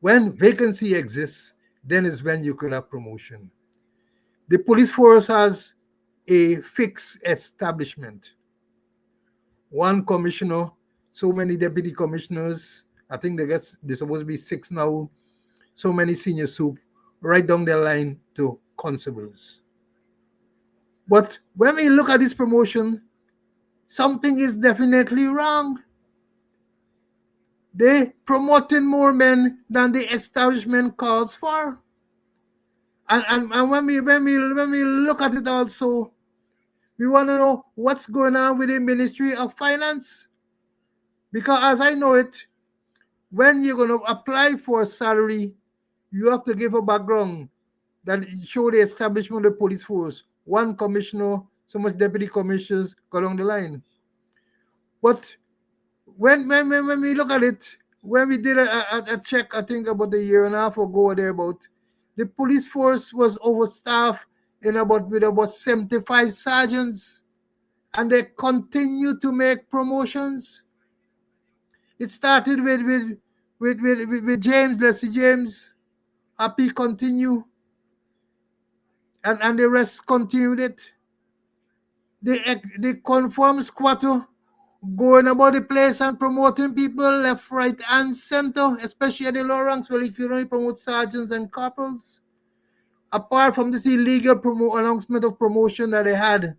When vacancy exists, then is when you could have promotion. The police force has a fixed establishment. 1 commissioner, so many deputy commissioners. I think there's supposed to be 6 now. So many senior soup, right down the line to constables. But when we look at this promotion, something is definitely wrong. They promoting more men than the establishment calls for. And when we look at it also, we want to know what's going on with the Ministry of Finance. Because as I know it, when you're going to apply for a salary, you have to give a background that show the establishment of the police force. 1 commissioner, so much deputy commissioners go along the line. But when we look at it, when we did a check, I think about a year and a half ago or thereabout, the police force was overstaffed with about 75 sergeants, and they continue to make promotions. It started with James, Leslie James, happy continue, and the rest continued it. The conform squatter going about the place and promoting people left, right, and center, especially at the lower ranks where you can only promote sergeants and corporals. Apart from this illegal announcement of promotion that they had,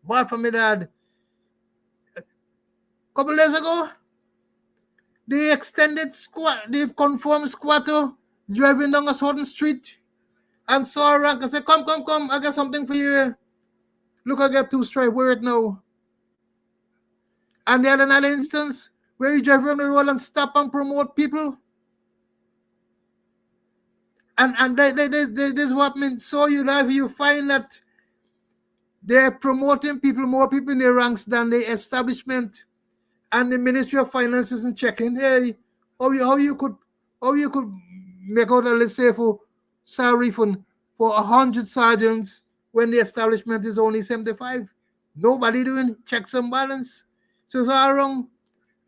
apart from it, a couple days ago, the conform squatter driving down a certain street and saw a rank and said, come, I got something for you. Look, I got 2 stripes, wear it now. And they had another instance where you drive around the road and stop and promote people. And this is what I mean. So you find that they're promoting people, more people in their ranks than the establishment. And the Ministry of Finance isn't checking. Hey, how you could make out a, let's say, for salary for 100 sergeants when the establishment is only 75. Nobody doing checks and balance. So it's all wrong.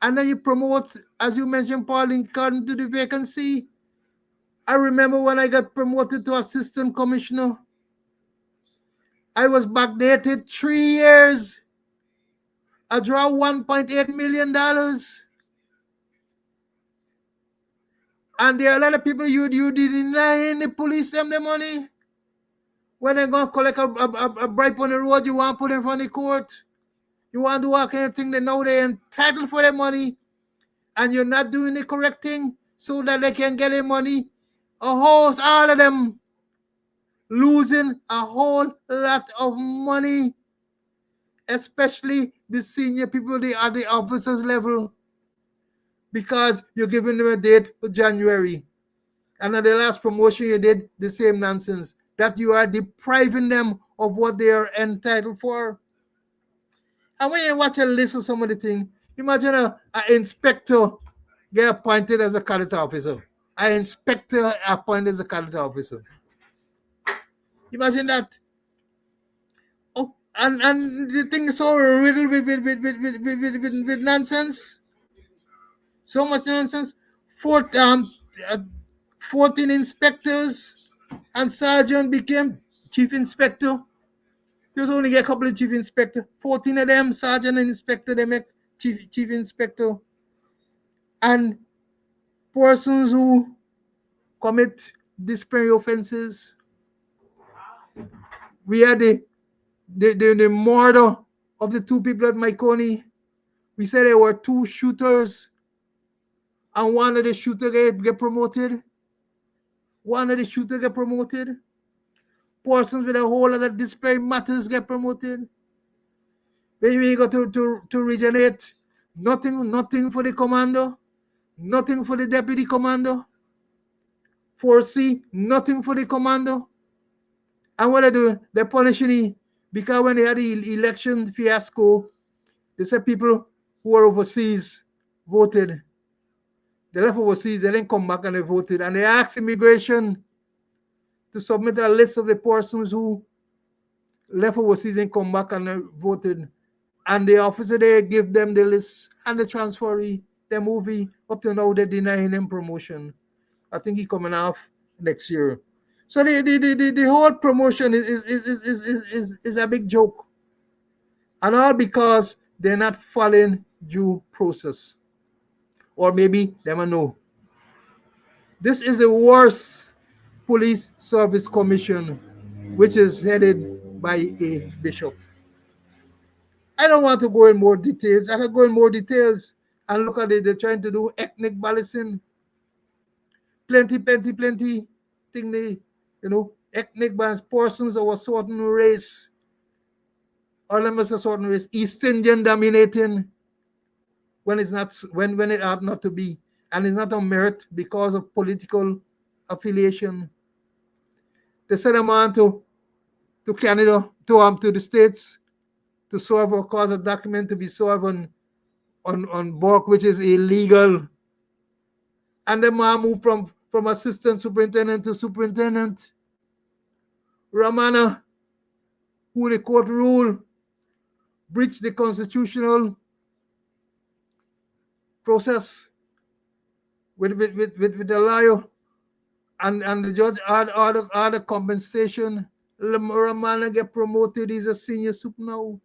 And then you promote, as you mentioned, Paul, according to the vacancy. I remember when I got promoted to assistant commissioner, I was backdated 3 years. I draw $1.8 million. And there are a lot of people you denying the police them the money. When they're going to collect a bribe on the road, you want to put in front of the court. You want to do all kind of thing. They know they're entitled for their money. And you're not doing the correct thing so that they can get their money. All of them losing a whole lot of money, especially the senior people at the officers level, because you're giving them a date for January. And at the last promotion you did, the same nonsense, that you are depriving them of what they are entitled for. And when you watch a list of some of the things, imagine an inspector get appointed as a cadet officer. An inspector appointed as a cadet officer. Imagine that. Oh, and the thing is so riddled with nonsense. So much nonsense. 14 inspectors and sergeant became chief inspector. There's only a couple of chief inspector. 14 of them, sergeant and inspector, they make chief inspector. And persons who commit disciplinary offenses. We had the murder of the 2 people at Myconi. We said there were 2 shooters, and one of the shooters get promoted. Persons with a whole lot of disparate matters get promoted. When you go to regenerate, Nothing for the commando, nothing for the deputy commando. 4C, nothing for the commando. And what they do, they're punishing him because when they had the election fiasco, they said people who were overseas voted. They left overseas, they didn't come back and they voted. And they asked immigration to submit a list of the persons who left overseas and come back and they voted. And the officer there give them the list and the transferee, the movie. Up to now, they're denying him promotion. I think he's coming off next year. So the whole promotion is a big joke. And all because they're not following due process. Or maybe they don't know. This is the worst police service commission, which is headed by a bishop. I don't want to go in more details. I can go in more details and look at it. They're trying to do ethnic balancing. Plenty thing they, ethnic balance, persons of a certain race, or members of a certain race, East Indian dominating when it's not, when it ought not to be, and it's not a merit because of political affiliation. They send a man to Canada, to the States, to serve or cause a document to be served on work which is illegal. And the man moved from assistant superintendent to superintendent. Ramana, who the court ruled, breached the constitutional process with the lawyer, and the judge ordered compensation. Ramana get promoted. He's a senior super now.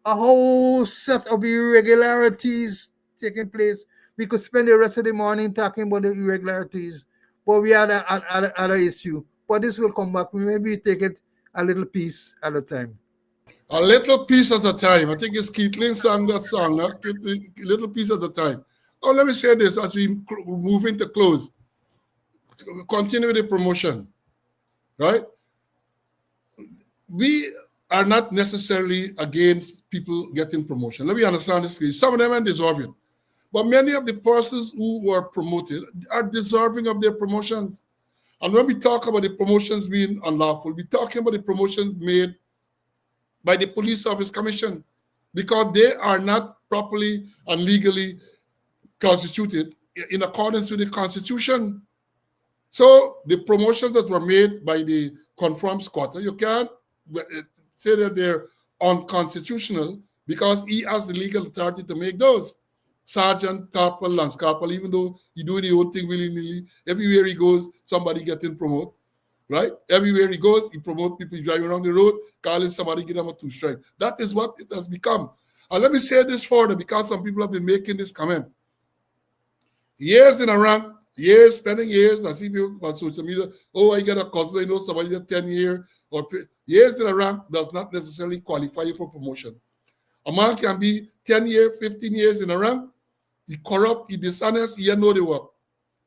A whole set of irregularities taking place. We could spend the rest of the morning talking about the irregularities, but we had another issue. But this will come back. Maybe take it a little piece at a time. A little piece at a time. I think it's Keatlin sang that song, a little piece at a time. Oh, let me say this as we move into close. Continue with the promotion, right? We are not necessarily against people getting promotion. Let me understand this. Some of them are deserving. But many of the persons who were promoted are deserving of their promotions. And when we talk about the promotions being unlawful, we're talking about the promotions made by the Police Service Commission because they are not properly and legally constituted in accordance with the Constitution. So the promotions that were made by the confirmed squatter, you can't say that they're unconstitutional because he has the legal authority to make those. Sergeant, corporal, lance corporal, even though he's doing his own thing willy-nilly, everywhere he goes, somebody getting promoted, right? Everywhere he goes, he promotes people driving around the road, calling somebody, get them a 2-strike. That is what it has become. And let me say this further because some people have been making this comment. Years in a rank, spending years, I see people on social media, oh, I get a cousin, I know somebody that's 10 years, or years in a rank does not necessarily qualify you for promotion. A man can be 10 years, 15 years in a rank, he corrupt, he dishonest, he know the work,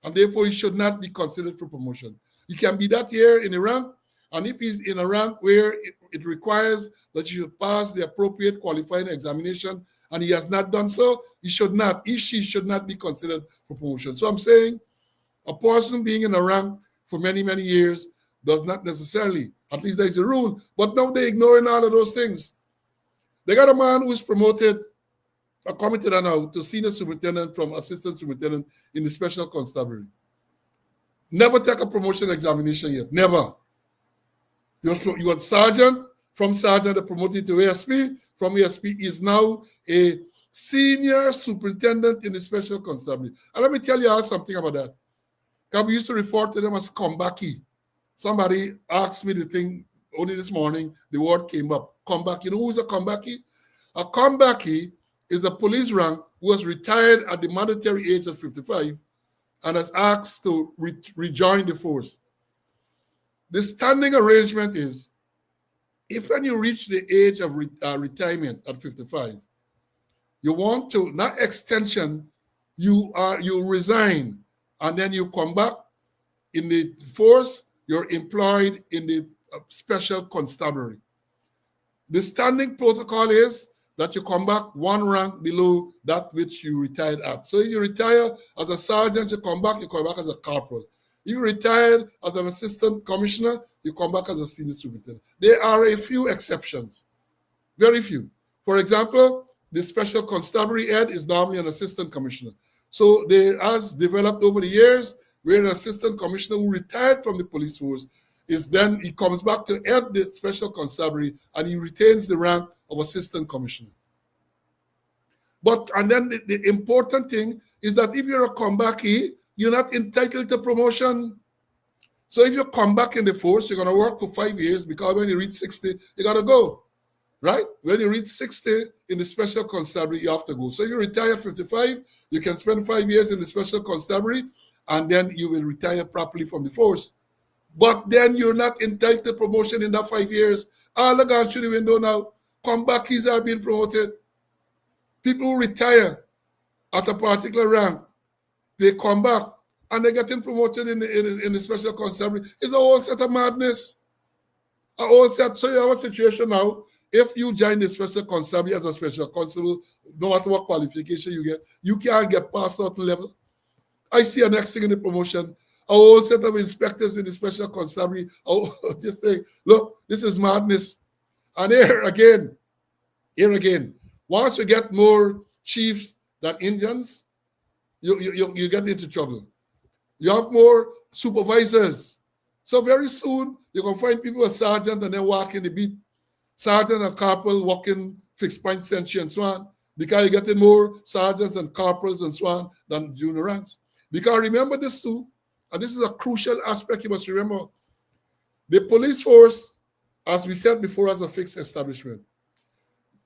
and therefore he should not be considered for promotion. He can be that year in a rank, and if he's in a rank where it requires that you should pass the appropriate qualifying examination, and he has not done so, he she should not be considered for promotion. So I'm saying a person being in a rank for many, many years does not necessarily, at least there's a rule, but now they're ignoring all of those things. They got a man who is promoted, committed now to senior superintendent from assistant superintendent in the special constabulary. Never take a promotion examination yet, never. You want sergeant, from sergeant they promoted to ASP, from ASP is now a senior superintendent in the special constabulary. And let me tell you something about that. Because we used to refer to them as comebacky. Somebody asked me the thing only this morning, the word came up, comeback. You know who's a comebacky? A comebacky is a police rank who was retired at the mandatory age of 55 and has asked to rejoin the force. The standing arrangement is, if when you reach the age of retirement at 55, you want to, not extension, you resign, and then you come back in the force, you're employed in the special constabulary. The standing protocol is that you come back one rank below that which you retired at. So if you retire as a sergeant, you come back as a corporal. If you retired as an assistant commissioner, you come back as a senior superintendent. There are a few exceptions, very few. For example, the special constabulary head is normally an assistant commissioner. So there has developed over the years where an assistant commissioner who retired from the police force is then, he comes back to head the special constabulary and he retains the rank of assistant commissioner. But, and then the important thing is that if you're a comebackee, you're not entitled to promotion. So if you come back in the force, you're going to work for 5 years, because when you reach 60, you got to go, right? When you reach 60 in the special constabulary, you have to go. So if you retire at 55, you can spend 5 years in the special constabulary, and then you will retire properly from the force. But then you're not entitled to promotion in that 5 years. All are gone through the window now. Comebackies are being promoted. People who retire at a particular rank, they come back and they're getting promoted in the special constabulary. It's a whole set of madness. A whole set. So you have a situation now. If you join the special constabulary as a special constable, no matter what qualification you get, you can't get past a certain level. I see a next thing in the promotion. A whole set of inspectors in the special constabulary. Oh, this thing. Look, this is madness. And here again, once you get more chiefs than Indians, you get into trouble. You have more supervisors. So very soon, you can find people a sergeant and then walking the beat. Sergeant and corporal walking fixed point century and so on. Because you're getting more sergeants and corporals and so on than junior ranks. Because remember this too, and this is a crucial aspect you must remember. The police force, as we said before, has a fixed establishment.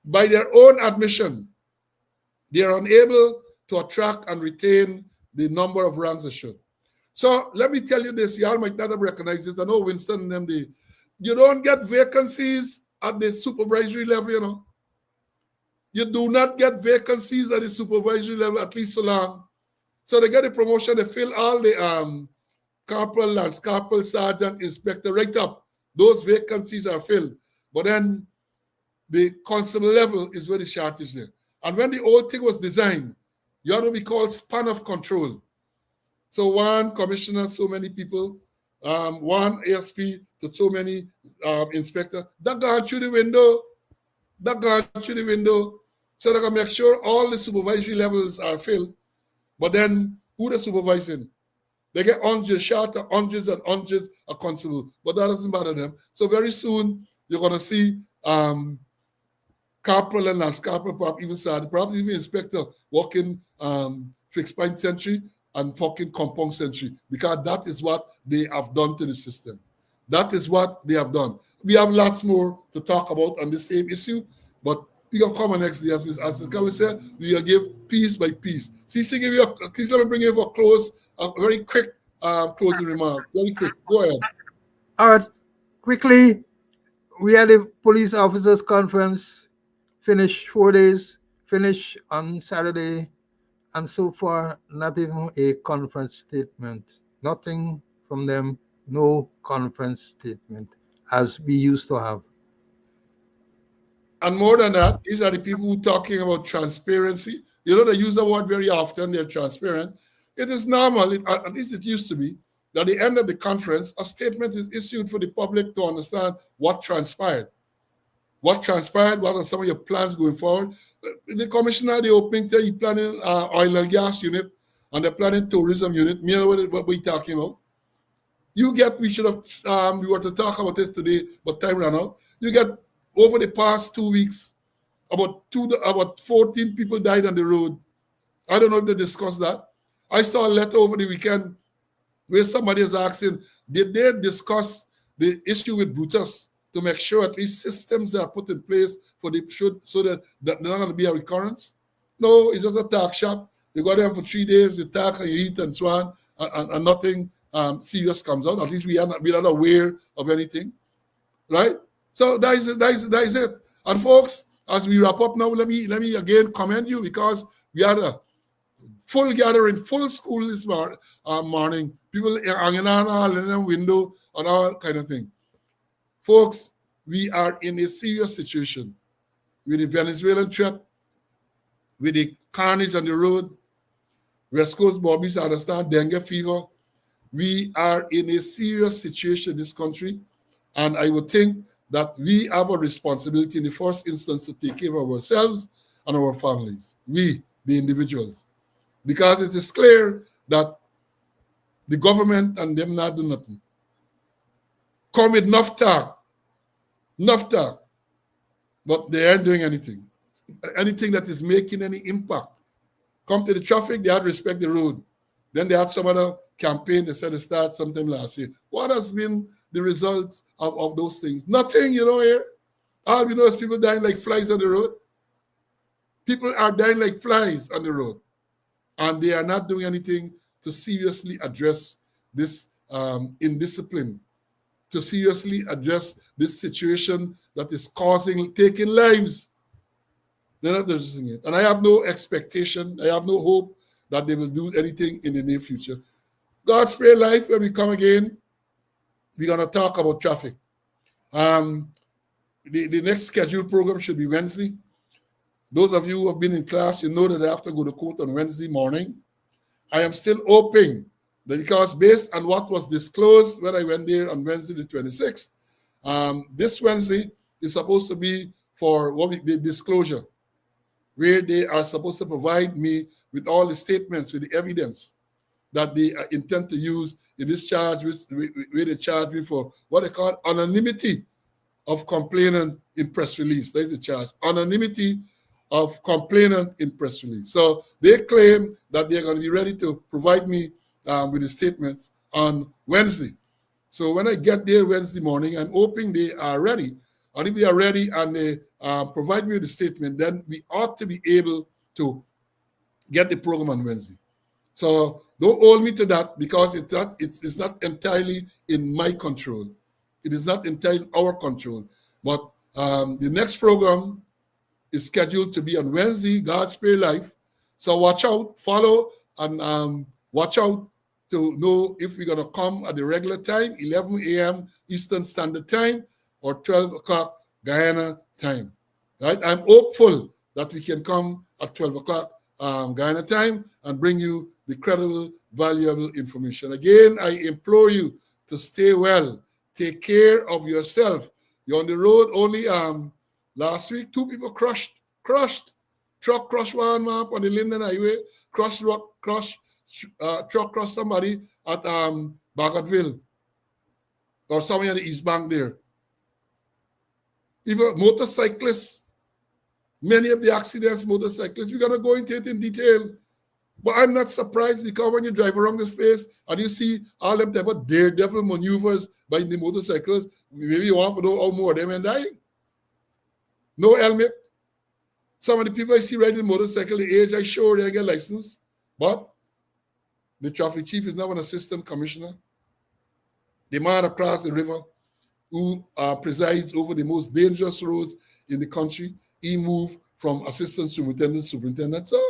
By their own admission, they are unable to attract and retain the number of ranks they should. So let me tell you this, y'all might not have recognized this. I know Winston and them, you don't get vacancies at the supervisory level, you know. You do not get vacancies at the supervisory level, at least so long. So they get a promotion, they fill all the corporal, lance corporal, sergeant, inspector, right up. Those vacancies are filled. But then the constable level is where the shortage there. And when the whole thing was designed, you ought to be called span of control. So one commissioner, so many people, one ASP to so many inspector, that gone through the window. So they can make sure all the supervisory levels are filled. But then who they supervising? They get hundreds, short of hundreds and hundreds of constable, but that doesn't bother them. So very soon you're gonna see corporal and lance corporal, probably even inspector working fixed point century and fucking compound century, because that is what they have done to the system. That is what they have done. We have lots more to talk about on the same issue, but we can come next day, as we said, we will give piece by piece. CC, please let me bring you for close, a very quick closing remark. Very quick. Go ahead. All right. Quickly, we had a police officers conference, finished 4 days, finished on Saturday, and so far, not even a conference statement. Nothing from them, no conference statement, as we used to have. And more than that, these are the people who are talking about transparency. You know, they use the word very often, they're transparent. It is normal, at least it used to be, that at the end of the conference, a statement is issued for the public to understand what transpired. What transpired, what are some of your plans going forward. The commissioner, the opening day, he's planning oil and gas unit, and they're planning tourism unit. You know what we're talking about. We should have, we were to talk about this today, but time ran out. You get, over the past 2 weeks, about 14 people died on the road. I don't know if they discussed that. I saw a letter over the weekend where somebody is asking, did they discuss the issue with Brutus to make sure at least systems are put in place so that there's not going to be a recurrence? No, it's just a talk shop. You go there for 3 days, you talk and you eat and so on, and nothing serious comes out. At least we're not aware of anything, right? So that is it. And folks, as we wrap up now, let me again commend you, because we had a full gathering, full school this morning. People hanging on the window and all kind of thing. Folks, we are in a serious situation. with the Venezuelan threat, with the carnage on the road, West Coast Bobbies understand dengue fever. We are in a serious situation in this country, and I would think that we have a responsibility in the first instance to take care of ourselves and our families, we, the individuals, because it is clear that the government and them not do nothing. Come with enough talk, but they aren't doing anything that is making any impact. Come to the traffic, they had to respect the road. Then they had some other campaign, they said they started sometime last year. What has been the results of those things? Nothing, here. All we know is people dying like flies on the road. People are dying like flies on the road. And they are not doing anything to seriously address this indiscipline, to seriously address this situation that is taking lives. They're not addressing it. And I have no expectation, I have no hope that they will do anything in the near future. God spare life, when we come again, we're going to talk about traffic. The next scheduled program should be Wednesday. Those of you who have been in class, you know that I have to go to court on Wednesday morning. I am still hoping that, because based on what was disclosed when I went there on Wednesday the 26th, this Wednesday is supposed to be for the disclosure, where they are supposed to provide me with all the statements, with the evidence that they intend to use in this charge, where they charge me for what they call anonymity of complainant in press release. That is the charge, anonymity of complainant in press release. So they claim that they're going to be ready to provide me with the statements on Wednesday. So when I get there Wednesday morning, I'm hoping they are ready. And if they are ready and they provide me with the statement, then we ought to be able to get the program on Wednesday. So don't hold me to that, because it's not entirely in my control. It is not entirely our control. But the next program is scheduled to be on Wednesday, God spare life. So watch out, follow, and watch out to know if we're going to come at the regular time, 11 a.m. Eastern Standard Time or 12 o'clock Guyana time. Right? I'm hopeful that we can come at 12 o'clock Guyana time and bring you the credible, valuable information. Again, I implore you to stay well. Take care of yourself. You're on the road only. Last week, 2 people crushed. Truck crushed one man on the Linden Highway. Truck crushed somebody at Bagotville or somewhere on the East Bank there. Even motorcyclists, many of the accidents, motorcyclists, we're going to go into it in detail. But I'm not surprised, because when you drive around the space and you see all them type of daredevil maneuvers by the motorcyclists, maybe you want to know how more of them are dying. No helmet. Some of the people I see riding motorcycle, the age I show, they get license. But the traffic chief is now an assistant commissioner. The man across the river who presides over the most dangerous roads in the country, he moved from assistant superintendent to superintendent. So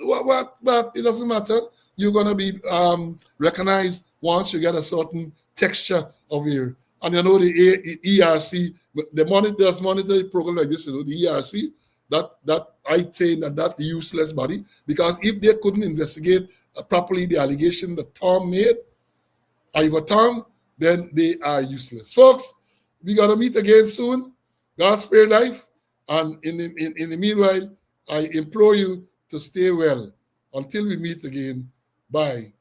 but it doesn't matter. You're going to be recognized once you get a certain texture of your, and you know the ERC, does monitor the program like this, the ERC, that I say that useless body, because if they couldn't investigate properly the allegation that Tom made, Ivor Tom, then they are useless. Folks, we got to meet again soon. God spare life. And in the meanwhile, I implore you to stay well until we meet again. Bye.